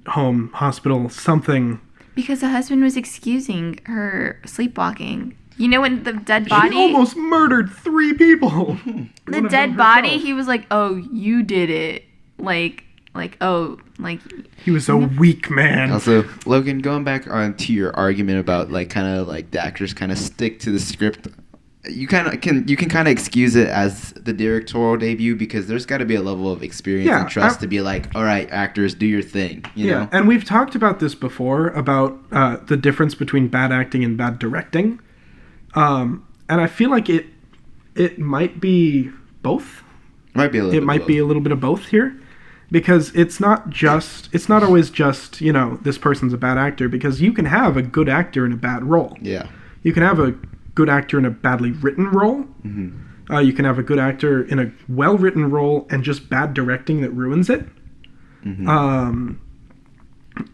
home, hospital, something? Because the husband was excusing her sleepwalking. You know when the dead body... She almost murdered 3 people. The dead body, he was like, oh, you did it. He was a weak man. Also, Logan, going back on to your argument about like kind of like the actors kind of stick to the script, you can kind of excuse it as the directorial debut because there's got to be a level of experience and trust to be like, all right, actors, do your thing. You know? And we've talked about this before about the difference between bad acting and bad directing, and I feel like it might be both. It might be a little bit of both here. Because it's not always just, this person's a bad actor, because you can have a good actor in a bad role. Yeah. You can have a good actor in a badly written role. Mm-hmm. You can have a good actor in a well-written role and just bad directing that ruins it. Mm-hmm.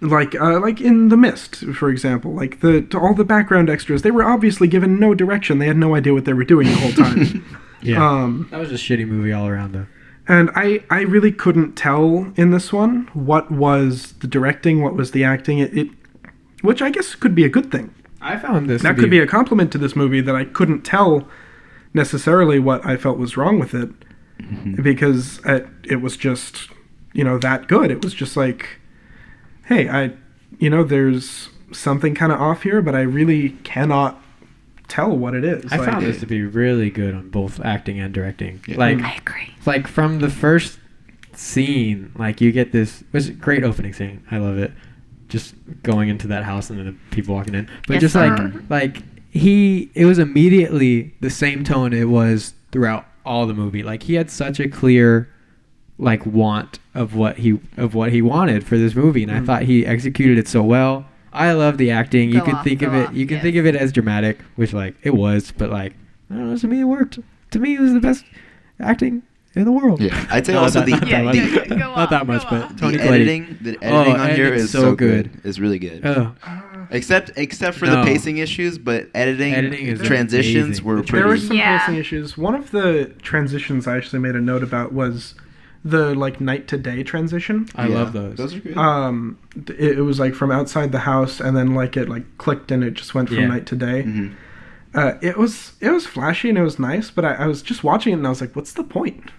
Like in The Mist, for example. Like all the background extras, they were obviously given no direction. They had no idea what they were doing the whole time. That was a shitty movie all around, though. And I really couldn't tell in this one what was the directing, what was the acting, which I guess could be a good thing. I found this that could be a compliment to this movie, that I couldn't tell necessarily what I felt was wrong with it, because it was just, that good. It was just like, hey, there's something kind of off here, but I really cannot tell what it is. I found this to be really good on both acting and directing. Yeah. I agree. Like from the first scene, like you get this. It was a great opening scene. I love it. Just going into that house and then the people walking in. But just it was immediately the same tone it was throughout all the movie. Like he had such a clear want of what he wanted for this movie, and I thought he executed it so well. I love the acting. You can think of it as dramatic, which it was, but I don't know, to me it worked. To me it was the best acting in the world. Yeah, I'd say also not that much, but Tony the editing on here is so good. It's really good. Except for the pacing issues, but editing transitions amazing. were pretty. There were some pacing issues. One of the transitions I actually made a note about was the night to day transition. I love those. Those are good. It was from outside the house, and then it clicked and it just went from night to day. Mm-hmm. It was flashy and it was nice, but I was just watching it and I was like, what's the point?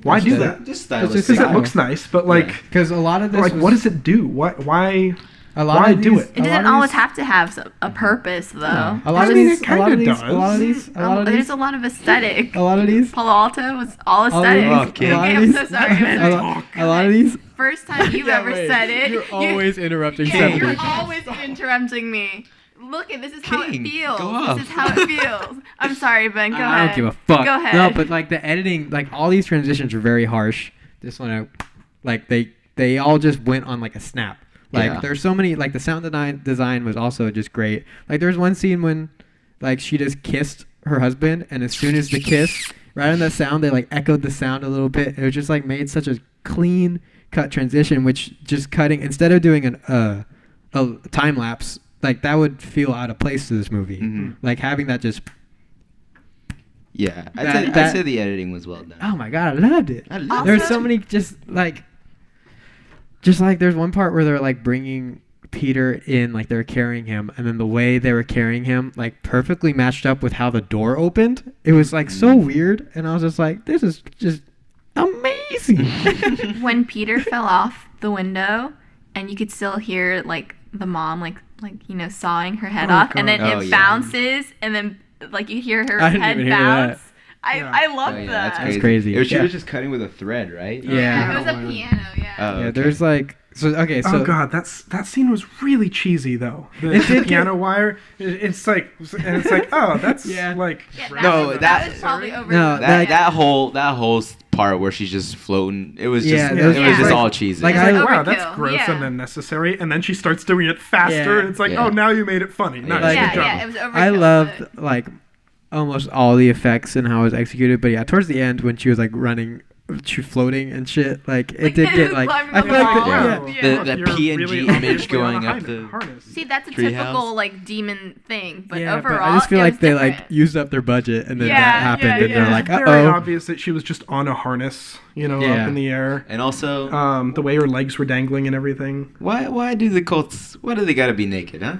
Why do that? Just stylistic. Because it looks nice, but because a lot of this what does it do? Why? Why do it? It doesn't always have to have a purpose, though. No. A lot of these does. There's a lot of aesthetic. A lot of these. Palo Alto was all aesthetic. Okay, I'm so sorry. A lot of these. First time you ever said it. You're always interrupting. You're always interrupting me. Look, this is how it feels. This is how it feels. I'm sorry, Ben. Go ahead. I don't give a fuck. Go ahead. No, but the editing, all these transitions were very harsh. This one, they all just went on a snap. There's so many, the sound design was also just great. There's one scene when, she just kissed her husband, and as soon as the kiss, right on that sound, they, echoed the sound a little bit. It was just, made such a clean cut transition, which just cutting, instead of doing a time lapse, that would feel out of place to this movie. Mm-hmm. Having that just... Yeah, I'd say the editing was well done. Oh my god, I loved it. There's so many just there's one part where they're bringing Peter in, they're carrying him, and then the way they were carrying him perfectly matched up with how the door opened. It was so weird, and I was just this is just amazing. When Peter fell off the window, and you could still hear the mom sawing her head off, and then it bounces, and then you hear her head bounce. I love that. That's crazy. She was just cutting with a thread, right? Yeah. It was a piano. Yeah. Oh, okay. Yeah. There's oh god, that scene was really cheesy though. The piano wire. It's oh, that's that was probably over. No, that whole part where she's just floating. It was just it was just all cheesy. Wow, that's gross and unnecessary. And then she starts doing it faster, and it's oh, now you made it funny. Nice, good job. It was overkill. I loved almost all the effects and how it was executed, but towards the end when she was running, she floating and shit, it did get I feel the PNG image going up the harness. See, that's a typical demon thing, but overall, but I just feel they different. Used up their budget, and then that happened, and they're it's very obvious that she was just on a harness, up in the air, and also the way her legs were dangling and everything. Why do the cults? Why do they gotta be naked, huh?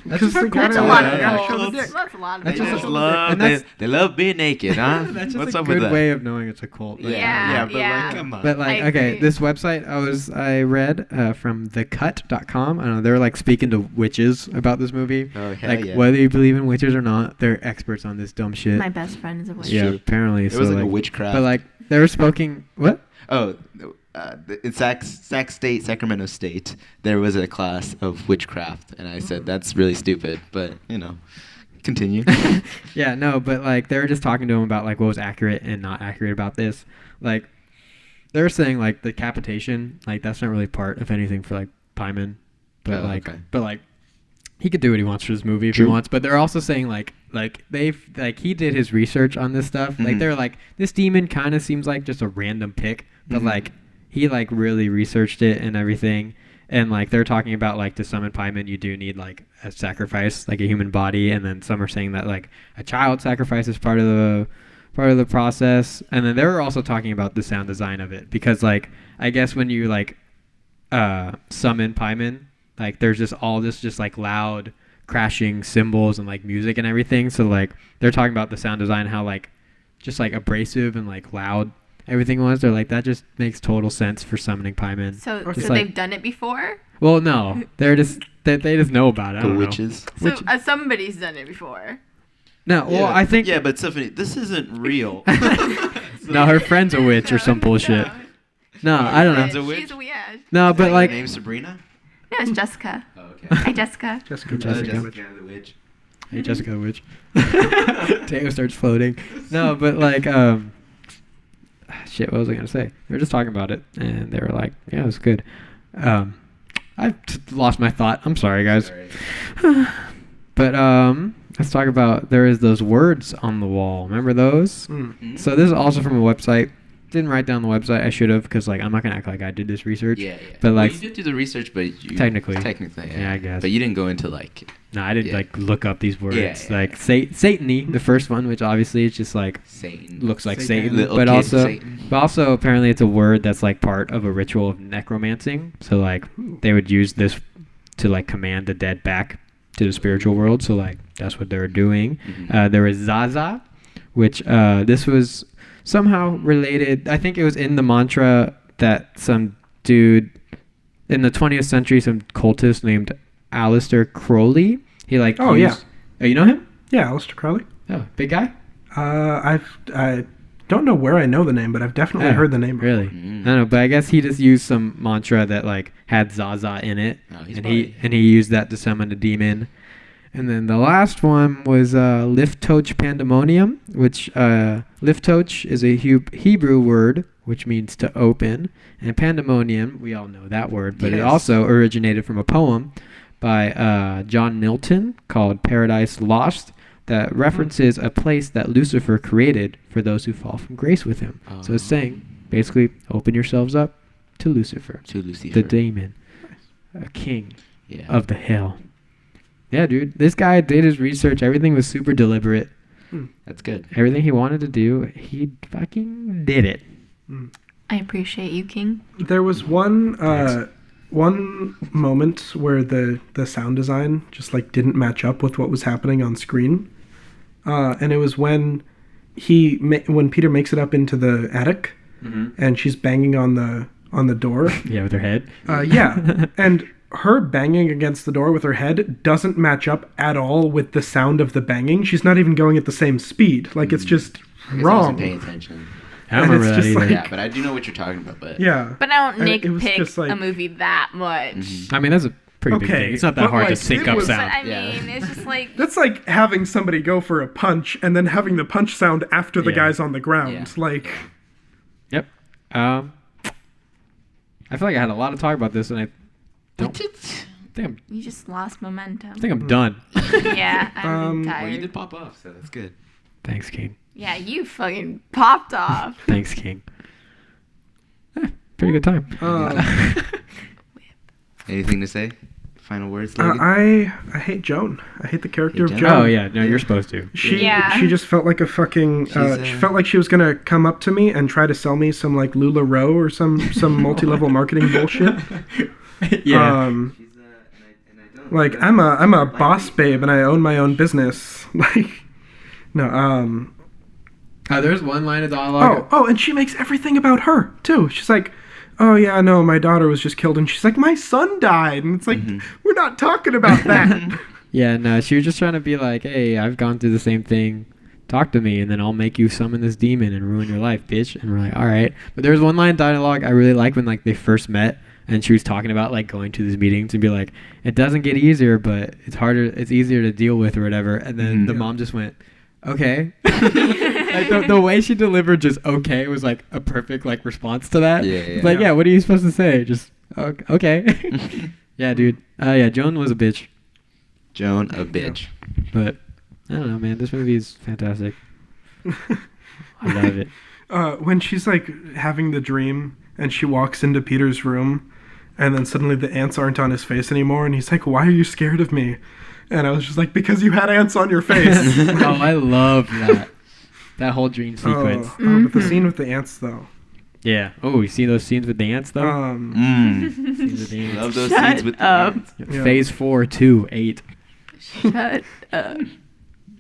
That's just a That's a good lot way. of Yeah. goals. That's That's a lot of That's They just just a- love. and that's- They love being naked, huh? That's just What's a up with good that? way of knowing it's a cult. Like, Yeah. but yeah. like, come on. But like, I okay, agree. this website I read from thecut.com. I don't know, they're like speaking to witches about this movie. Oh, hell Like yeah. whether you believe in witches or not, they're experts on this dumb shit. My best friend is a witch. Yeah, Shit. apparently. It so was like a like, witchcraft. but like they were speaking. What? Oh, in Sacramento State, there was a class of witchcraft, and I said that's really stupid. But continue. Yeah, no, but like they were just talking to him about like what was accurate and not accurate about this. Like they were saying like the decapitation, like that's not really part of anything for like Pyman, but Oh, like okay. but like he could do what he wants for this movie if True. he wants. But they're also saying like he did his research on this stuff. Like Mhm. they're like this demon kind of seems like just a random pick, but Mhm. like he like really researched it and everything. And like they're talking about like to summon Pyman you do need like a sacrifice, like a human body, and then some are saying that like a child sacrifice is part of the process. And then they were also talking about the sound design of it, because like I guess when you like summon Pyman, like there's just all this just like loud crashing cymbals and like music and everything. So like they're talking about the sound design, how like just like abrasive and like loud everything was. They're like that just makes total sense for summoning Pyman. So Just so like- they've done it before? Well, no, they're just they just know about it. I The don't know. witches. So somebody's done it before. No, well, I think Yeah, but Stephanie, this isn't real. no, her friend's a witch or some bullshit. No, I don't Friend's know. a witch? She's a witch. No, but Her like name's Sabrina. No, it's Jessica. Oh, okay. Hi, Jessica. Jessica. Jessica. the witch. hey, Jessica the witch. Teo starts floating. No, but like shit. What was I gonna say? We were just talking about it, and they were like, "Yeah, it was good." Lost my thought. I'm sorry, guys. Sorry. But let's talk about there is those words on the wall. Remember those? Mm. So this is also from a website. Didn't write down the website. I should have, because like I'm not gonna act like I did this research. Yeah. But like, you did do the research, but you Technically, yeah. I guess. But you didn't go into like no, I didn't yeah. like look up these words. Yeah. Like Satan-y, the first one, which obviously is just like Satan. looks like Satan. Satan, Little but kid also Satan. apparently it's a word that's like part of a ritual of necromancy. So like they would use this to like command the dead back to the spiritual world. So like that's what they were doing. Mhm. There was Zaza, which this was somehow related. I think it was in the mantra that some dude in the 20th century, some cultist named Aleister Crowley. He like Oh, used, Oh, you know him? Yeah, Aleister Crowley. Oh, big guy? I don't know where I know the name, but I've definitely Oh, heard the name. Really? Mm. I don't know, but I guess he just used some mantra that like had Zaza in it, Oh, he's and probably- he used that to summon a demon. And then the last one was Liftoch Pandemonium, which Liftoch is a Hebrew word which means to open, and pandemonium, we all know that word, but it Yes. also originated from a poem by John Milton called Paradise Lost that references a place that Lucifer created for those who fall from grace with him. So it's saying, basically, open yourselves up to Lucifer, To Lucifer. the demon, a king Yeah. of the hell. Yeah, dude, this guy did his research. Everything was super deliberate. That's good. Everything he wanted to do, he fucking did it. I appreciate you, King. There was one Thanks. one moment where the sound design just like didn't match up with what was happening on screen, and it was when when Peter makes it up into the attic, and she's banging on the door. Yeah, with her head. Yeah, and her banging against the door with her head doesn't match up at all with the sound of the banging. She's not even going at the same speed. Like it's just I guess I wrong. wasn't paying attention. I don't And remember it's that just either. like- Yeah, but I do know what you're talking about. But Yeah, But I don't And it was nitpick just like- a movie that much. Mhm. I mean, that's a pretty big Okay, thing. It's not that but, hard like, to sync it up was- But sound. I Yeah. mean, it's just like that's like having somebody go for a punch and then having the punch sound after the Yeah. guy's on the ground. Yeah. Like, Yep. I feel like I had a lot to talk about this, and I think you just lost momentum. I'm done. Yeah, I'm tired. Well, you did pop off, so that's good. Thanks, King. Yeah, you fucking popped off. Thanks, King. Pretty good time. Anything to say? Final words, Logan? I hate Joan. I hate the character of Hate Joan. Joan? Oh yeah, no, you're supposed to. She Yeah. she just felt like a fucking. She felt like she was gonna come up to me and try to sell me some like LuLaRoe or some multi-level marketing bullshit. Yeah. Um, She's, and I don't Like, I'm a boss babe and I own my own business. Like, no, There's one line of dialogue. Oh, and she makes everything about her, too. She's like, oh, yeah, no, my daughter was just killed. And she's like, my son died. And it's like, we're not talking about that. Yeah, no, she was just trying to be like, hey, I've gone through the same thing. Talk to me, and then I'll make you summon this demon and ruin your life, bitch. And we're like, all right. But there's one line of dialogue I really like when, like, they first met. And she was talking about, like, going to these meetings and be like, it doesn't get easier, but it's easier to deal with or whatever. And then the mom just went, okay. Like, the way she delivered just okay was, like, a perfect, like, response to that. Yeah, what are you supposed to say? Just, okay. Yeah, dude. Yeah, Joan was a bitch. Joan, a bitch. But, I don't know, man. This movie is fantastic. I love it. When she's, like, having the dream and she walks into Peter's room and then suddenly the ants aren't on his face anymore and he's like, why are you scared of me? And I was just like, because you had ants on your face. Oh, I love that. That whole dream sequence. But the scene with the ants, though. Yeah. Oh, you see those scenes with the ants, though? Scenes with the ants. Love those scenes with the ants. Yeah. Phase 4, 2, 8. Shut up.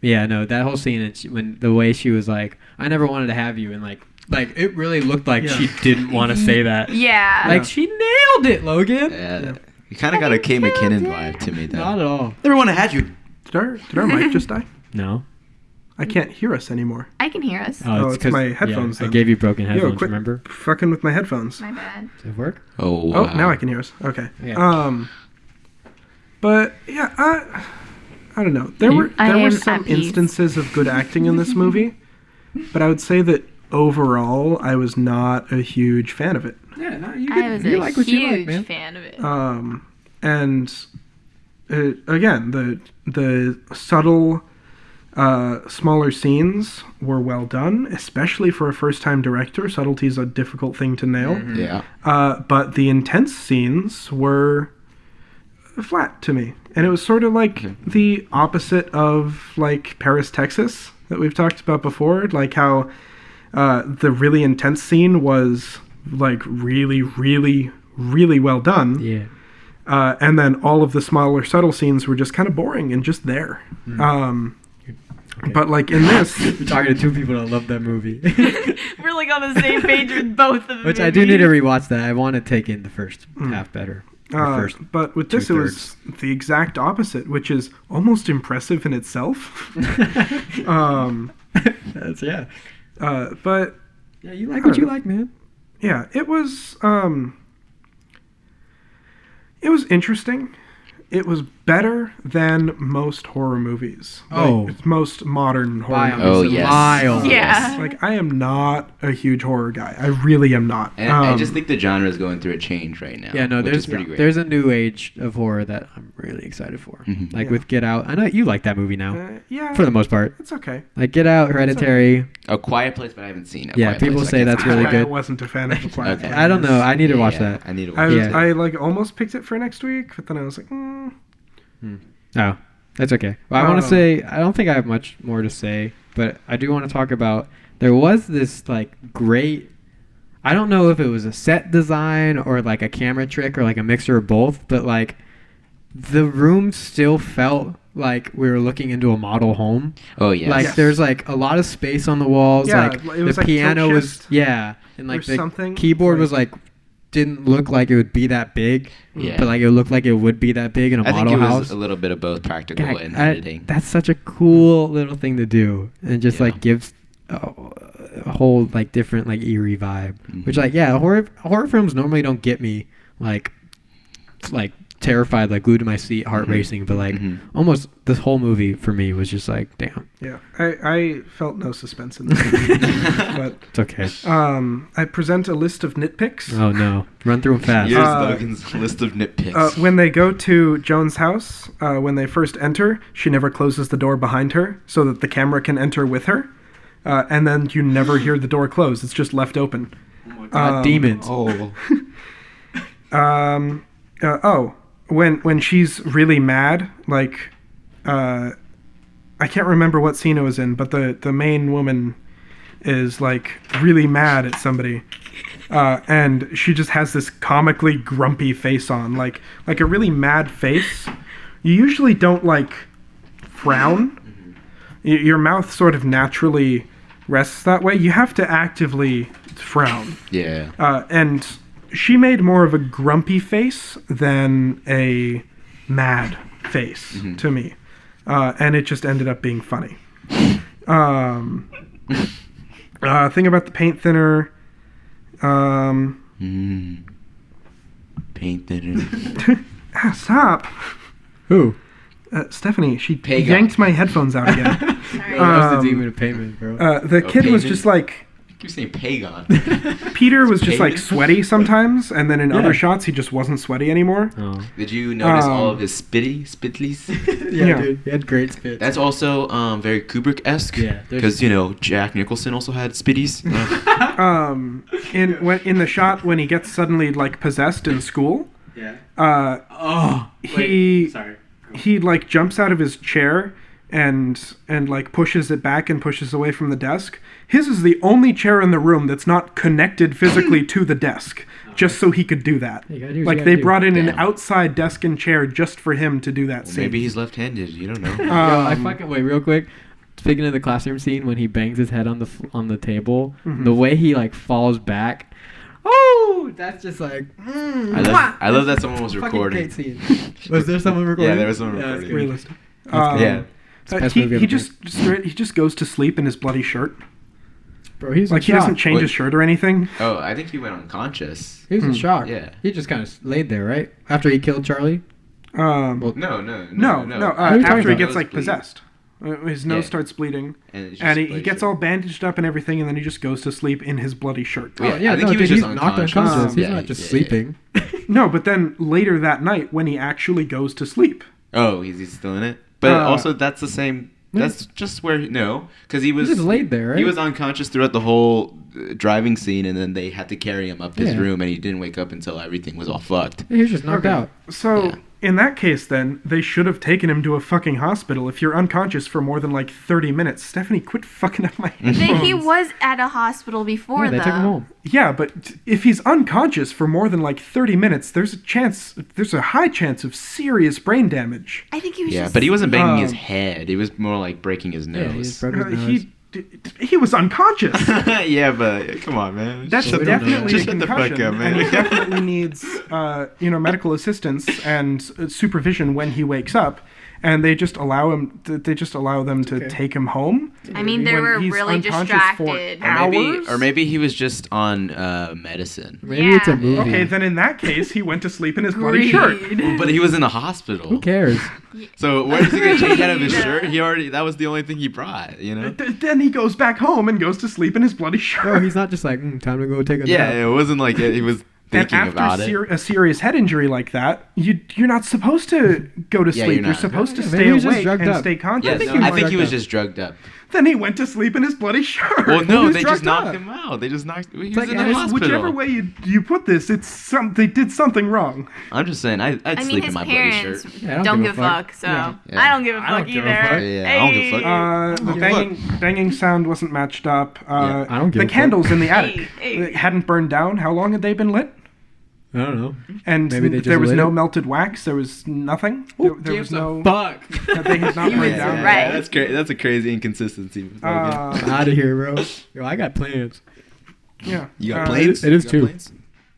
Yeah, no, that whole scene, when the way she was like, I never wanted to have you, and like it really looked like she didn't want to say that. Yeah. Like, she nailed it, Logan. Yeah. You kind of got a Kay McKinnon vibe to me, though. Not at all. Never want to have you. Did our mic just die? No. I can't hear us anymore. I can hear us. Oh, it's my headphones. I gave you broken headphones, quit remember? Fucking with my headphones. My bad. Does it work? Oh, wow. Oh, now I can hear us. Okay. Yeah. But yeah, I don't know. There were some instances of good acting in this movie, but I would say that overall, I was not a huge fan of it. Yeah, no, I was a huge fan of it. And again, the subtle, smaller scenes were well done, especially for a first-time director. Subtlety is a difficult thing to nail. Mm-hmm. Yeah. But the intense scenes were flat to me. And it was sort of like the opposite of, like, Paris, Texas that we've talked about before. Like how the really intense scene was, like, really, really, really well done. Yeah. And then all of the smaller, subtle scenes were just kind of boring and just there. Okay. But, like, in this... You're talking to two people that love that movie. We're, like, on the same page with both of them. Which I do need to rewatch that. I want to take in the first half better. But with this, it was the exact opposite, which is almost impressive in itself. That's, yeah. But... Yeah, you like what you like, man. Yeah, it was interesting. It was better than most horror movies. Like, most modern horror movies. Oh, yes. Miles. Yeah. Like, I am not a huge horror guy. I really am not. And I just think the genre is going through a change right now. Yeah, no, which is pretty great. There's a new age of horror that I'm really excited for. Mm-hmm. Like with Get Out. I know you like that movie now. Yeah. For the most part. It's okay. Like Get Out, Hereditary. A Quiet Place, but I haven't seen it. Yeah, people say that's really good. I wasn't a fan of The Quiet Place. I don't know. I need to watch that. I need to watch it. I like almost picked it for next week, but then I was like, Oh, that's okay. Well, I want to say, I don't think I have much more to say, but I do want to talk about, there was this, like, great, I don't know if it was a set design or, like, a camera trick or, like, a mixture of both, but, like, the room still felt like we were looking into a model home. Oh, yes. Like, there's, like, a lot of space on the walls. Yeah, like, it was the like piano tilt was, shift. and, like, There's the something, keyboard like- was, like, didn't look like it would be that big, Yeah. but like it looked like it would be that big in a I model think it house. was a little bit of both practical and editing. That's such a cool little thing to do, and just like gives a whole like different like eerie vibe. Mm-hmm. Which like horror films normally don't get me like terrified, like glued to my seat, heart racing, but like almost this whole movie for me was just like damn. Yeah, I felt no suspense in this movie, but It's okay. I present a list of nitpicks. Oh no, run through them fast. Here's Logan's list of nitpicks. When they go to Joan's house, when they first enter, she never closes the door behind her so that the camera can enter with her, and then you never hear the door close. It's just left open. Oh my God, demons. When she's really mad, like, I can't remember what scene it was in, but the main woman is, like, really mad at somebody, and she just has this comically grumpy face on, like a really mad face. you usually don't like frown. Your mouth sort of naturally rests that way. You have to actively frown. Yeah. And she made more of a grumpy face than a mad face to me. And it just ended up being funny. Thing about the paint thinner. Paint thinner. Stop. Who? Stephanie, she Pagan. yanked my headphones out again. Sorry. That was the demon of payment, bro. The kid was Pagan? just like... Keep saying Pagan. Peter was just like Pagan? sweaty sometimes, and then in Yeah. other shots he just wasn't sweaty anymore. Oh. Did you notice all of his spittlies? Yeah. Dude. He had great spit. That's also very Kubrick-esque. Yeah, there's- Because, Jack Nicholson also had spitties. In the shot when he gets suddenly like possessed in school, Yeah. he like jumps out of his chair and like pushes it back and pushes away from the desk. His is the only chair in the room that's not connected physically to the desk, just so he could do that. You gotta do what you Like gotta they do. brought in an Damn. outside desk and chair just for him to do that Well, scene. maybe he's left-handed. You don't know. Yo, I fucking wait real quick. Speaking of the classroom scene when he bangs his head on the table, the way he like falls back. Oh, that's just like. I love that someone was recording. Was there someone recording? Yeah, there was someone Yeah, that's recording. good. realistic. That's good. Yeah. It's the best movie He ever he just goes to sleep in his bloody shirt. Bro, he's Like in he shock. doesn't change his shirt or anything. Oh, I think he went unconscious. He was in shock. Yeah. He just kind of laid there, right? After he killed Charlie. No, are you after talking he about? gets like Nose bleed. possessed, his nose Yeah. starts bleeding, And, it's just and he bloody gets shirt. all bandaged up and everything, and then he just goes to sleep in his bloody shirt. Yeah, Oh, yeah, I think no, he was dude, just he's knocked unconscious. unconscious. He's Yeah, not just yeah, sleeping. No, but then later that night, when he actually goes to sleep, Oh, he's still in it? But Uh, also, that's the same... That's just where... No, because he was... He just laid there, right? He was unconscious throughout the whole driving scene, and then they had to carry him up his Yeah. room, and he didn't wake up until everything was all fucked. He was just knocked out. so Yeah. in that case, then they should have taken him to a fucking hospital. If you're unconscious for more than like 30 minutes, Stephanie, quit fucking up my But headphones. he was at a hospital before, Yeah, they though. took him home. Yeah, but if he's unconscious for more than like 30 minutes, there's a high chance of serious brain damage. I think he was Yeah, just... but he wasn't banging his Um, head. It was more like breaking his Yeah, he just nose. broke his nose. He was unconscious. Yeah, but come on, man. That's Well, we don't know. definitely Just a shut the fuck concussion, up, man. and he definitely needs, medical assistance and supervision when he wakes up. And they just allow him. They just allow them to Okay. take him home. I mean, they when were he's really unconscious distracted. for Or maybe he was just on medicine. Maybe it's a Yeah. movie. Okay, then in that case, he went to sleep in his bloody shirt. But he was in the hospital. Who cares? So where is he gonna change out of his shirt? That was the only thing he brought, you know? Then he goes back home and goes to sleep in his bloody shirt. Bro, he's not just like, time to go take a Yeah, nap. it wasn't like he was And thinking about after it. a serious head injury like that, you're not supposed to go to Yeah, sleep. you're You're not. supposed to Yeah, stay maybe he was just awake drugged and up. stay conscious. Yeah, I think no, he I was think he drugged was up. just drugged up. Then he went to sleep in his bloody shirt. Well, no, was they drugged just knocked up. him out. They just knocked. He was like, in and the it's hospital. Whichever way you put this, they did something wrong. I'm just saying, I'd I mean, sleep in his my bloody parents shirt. Yeah, I don't give a fuck, so Yeah. Yeah. I don't give a I don't fuck give a either. fuck. Yeah, I don't give a fuck. The banging sound wasn't matched up. I don't give the a fuck. candles in the attic Hey. hadn't burned down. How long had they been lit? I don't know. And Maybe they just there was lit no it? melted wax. There was nothing. There was no. Fuck. They had not He burned was down. right. That's great. That's a crazy inconsistency. Out of here, bro. Yo, I got plans. Yeah. You got planes? it is You got too. planes?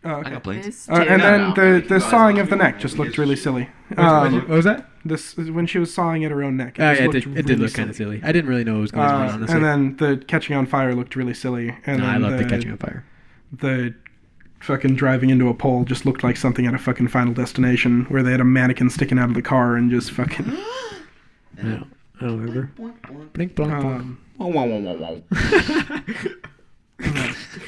Okay. I got planes. It's And too- then No, the sawing of the neck just looked really silly. What was that? This when she was sawing at her own neck. Oh, yeah, just it looked did really look kind of silly. I didn't really know what was going on, honestly. And then the catching on fire looked really silly. And No, then I love the catching on fire. The fucking driving into a pole just looked like something at a fucking Final Destination where they had a mannequin sticking out of the car and just fucking. I don't remember. Blink, blonk, blonk.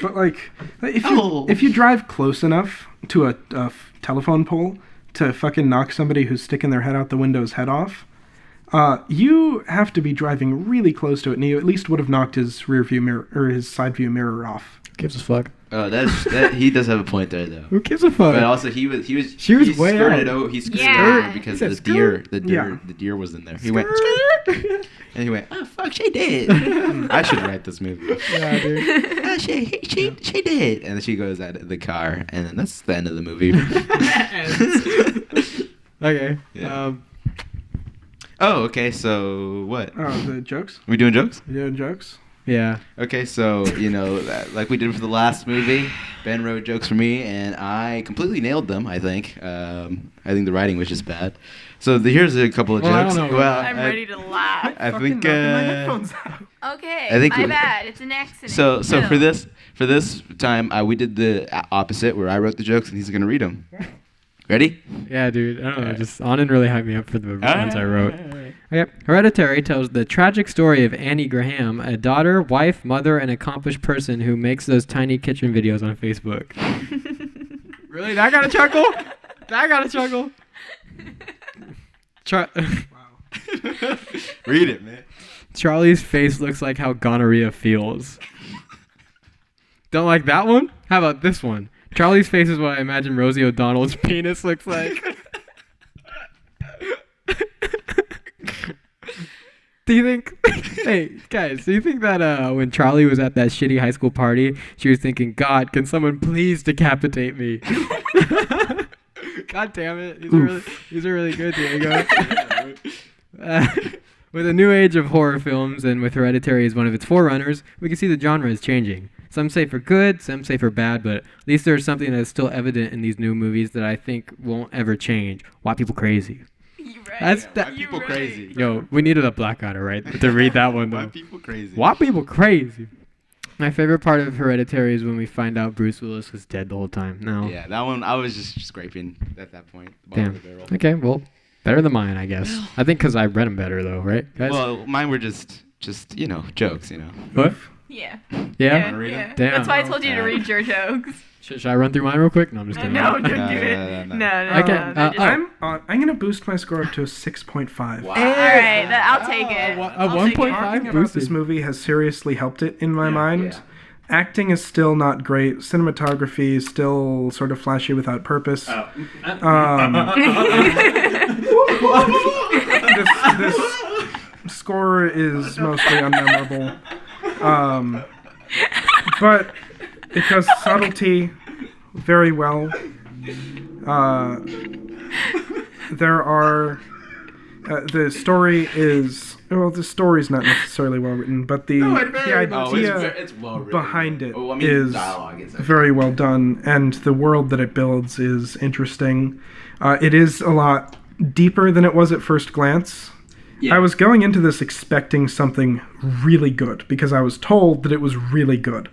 But like, if you drive close enough to a telephone pole to fucking knock somebody who's sticking their head out the window's head off, you have to be driving really close to it, and you at least would have knocked his rear view mirror or his side view mirror off. Gives a fuck. Oh, that he does have a point there though. Who gives a fuck? But also he was She was he way skirted out. He skirted Yeah. over because He the said deer Yeah. the deer was in there. He went and he went, oh fuck, she did. I should write this movie. Yeah, dude. Oh, she did. And then she goes out of the car, and then that's the end of the movie. Okay. Yeah. Oh, okay. So what? Oh, the jokes? We doing jokes? You doing jokes? Yeah. Okay, so, like we did for the last movie, Ben wrote jokes for me, and I completely nailed them, I think. I think the writing was just bad. So here's a couple of Well, I jokes. don't know. I'm ready to laugh. I think... My headphones out. Okay, I think my bad. It's an accident. So No. for this time, we did the opposite, where I wrote the jokes, and he's going to read them. Ready? Yeah, dude. I don't know. Just Anand really hyped me up for the ones I wrote. Okay. Hereditary tells the tragic story of Annie Graham, a daughter, wife, mother, and accomplished person who makes those tiny kitchen videos on Facebook. Really? That got a chuckle? That got a chuckle? Wow. Read it, man. Charlie's face looks like how gonorrhea feels. Don't like that one? How about this one? Charlie's face is what I imagine Rosie O'Donnell's penis looks like. Do you think, hey guys, do you think that when Charlie was at that shitty high school party, she was thinking, God, can someone please decapitate me? God damn it. These are really good, Diego. With a new age of horror films and with Hereditary as one of its forerunners, we can see the genre is changing. Some say for good, some say for bad, but at least there's something that is still evident in these new movies that I think won't ever change. White people crazy. You're right. That's White people crazy. Yo, we needed a black guy to read that one though. White people crazy. White people crazy. My favorite part of Hereditary is when we find out Bruce Willis was dead the whole time. No. Yeah, that one, I was just scraping at that point. The bottom of the barrel. Okay, well, better than mine, I guess. I think because I read them better though, right, guys? Well, mine were just jokes, What? Yeah. Yeah? Yeah. Damn. That's why I told you to read your jokes. Should I run through mine real quick? No, I'm just kidding. No, don't do No, it. no. No. Okay, I'm gonna boost my score up to a 6.5. Wow. All right, I'll take it. A I'll take it. 1.5 Talking about boosted. this movie has seriously helped it in my mind. Yeah. Acting is still not great. Cinematography is still sort of flashy without purpose. This score is mostly unmemorable. But it does subtlety very well. There are... the story's not necessarily well written, but the idea it's well written. behind it Oh, is dialogue is very well done, and the world that it builds is interesting. It is a lot deeper than it was at first glance. Yeah. I was going into this expecting something really good because I was told that it was really good.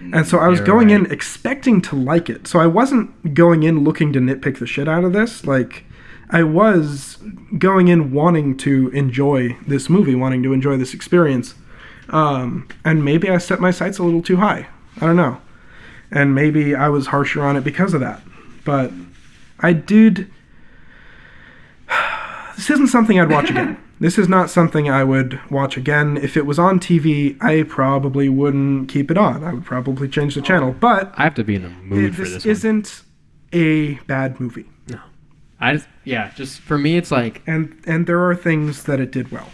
And so I was going in expecting to like it. So I wasn't going in looking to nitpick the shit out of this. Like, I was going in wanting to enjoy this movie, wanting to enjoy this experience. And maybe I set my sights a little too high. I don't know. And maybe I was harsher on it because of that. But I did... This isn't something I'd watch again. This is not something I would watch again. If it was on TV, I probably wouldn't keep it on. I would probably change the channel. But I have to be in the mood for this this one. isn't a bad movie. No. Just for me, it's like... And there are things that it did well.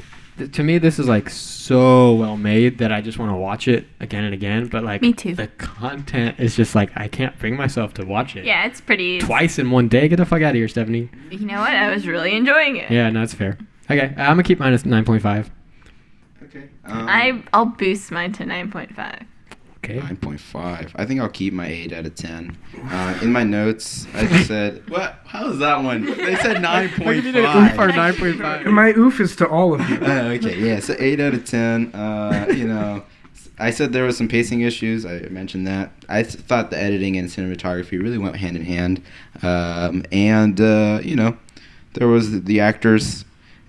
To me, this is like so well made that I just want to watch it again and again. But like, Me too. The content is just like, I can't bring myself to watch it. Yeah, it's pretty. Twice in one day. Get the fuck out of here, Stephanie. You know what? I was really enjoying it. Yeah, no, that's fair. Okay, I'm gonna keep mine at 9.5. Okay. I'll boost mine to 9.5. Okay. 9.5. I think I'll keep my 8 out of 10. In my notes, I just said, what? How is that one? They said 9.5. Or 9.5. My oof is to all of you. Okay, yeah, so 8 out of 10. I said there was some pacing issues. I mentioned that. I thought the editing and cinematography really went hand in hand. There was the actors.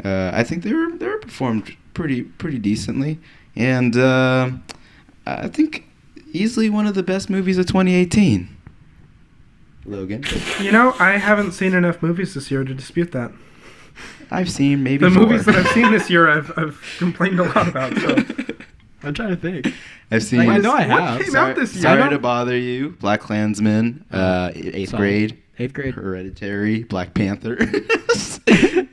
I think they were performed pretty decently. And I think easily one of the best movies of 2018. Logan. I haven't seen enough movies this year to dispute that. I've seen maybe The 4. movies that I've seen this year, I've complained a lot about. So. I'm trying to think. I've seen. I know I What have. came out this year? Sorry to bother you. Black Klansman. 8th Solid. grade. 8th grade. Hereditary. Black Panther.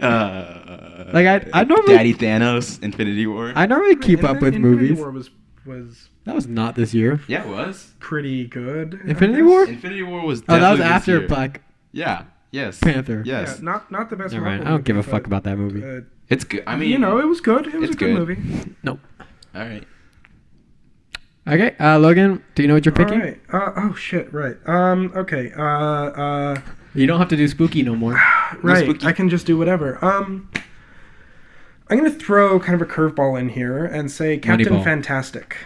I normally Daddy Thanos. Infinity War. I normally keep up with Infinity movies. War was That was not this year. Yeah, it was. pretty good. Infinity War? Infinity War was. Oh, that was definitely this after year. Black Yeah. Yes. Panther. Yes. Yeah, not the best. Never mind. Marvel I don't give a movie, fuck but, about that movie. It's good. I mean, it was good. It was a good movie. Nope. All right. Okay, Logan, do you know what you're picking? All right. Oh shit. Right. Okay. You don't have to do spooky no more. Right. Spooky. I can just do whatever. I'm gonna throw kind of a curveball in here and say Captain Moneyball. Fantastic.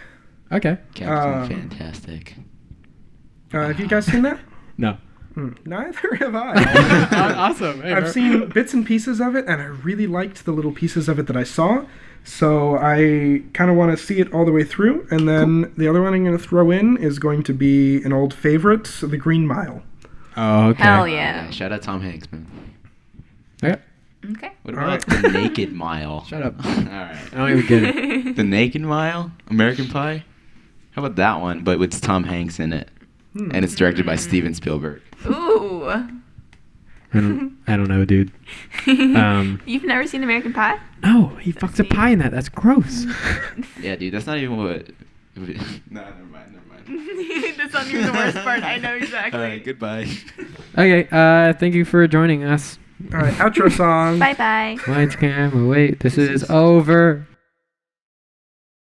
Okay. Captain Fantastic. Have you guys seen that? No. Neither have I. Awesome. Hey, I've seen bits and pieces of it, and I really liked the little pieces of it that I saw. So I kind of want to see it all the way through. And then the other one I'm going to throw in is going to be an old favorite, The Green Mile. Oh, okay. Hell yeah. Shout out Tom Hanks, man. Okay. Okay. What about The Naked Mile? Shut up. All right. I don't even get it. The Naked Mile? American Pie? How about that one, but with Tom Hanks in it? And it's directed by Steven Spielberg. Ooh. I don't know, dude. You've never seen American Pie? No, he fucks a pie in that. That's gross. Yeah, dude, that's not even what... No, never mind. That's not even the worst part. I know exactly. All right, goodbye. Okay, thank you for joining us. All right, outro song. Bye-bye. Lights, camera, wait, this is over.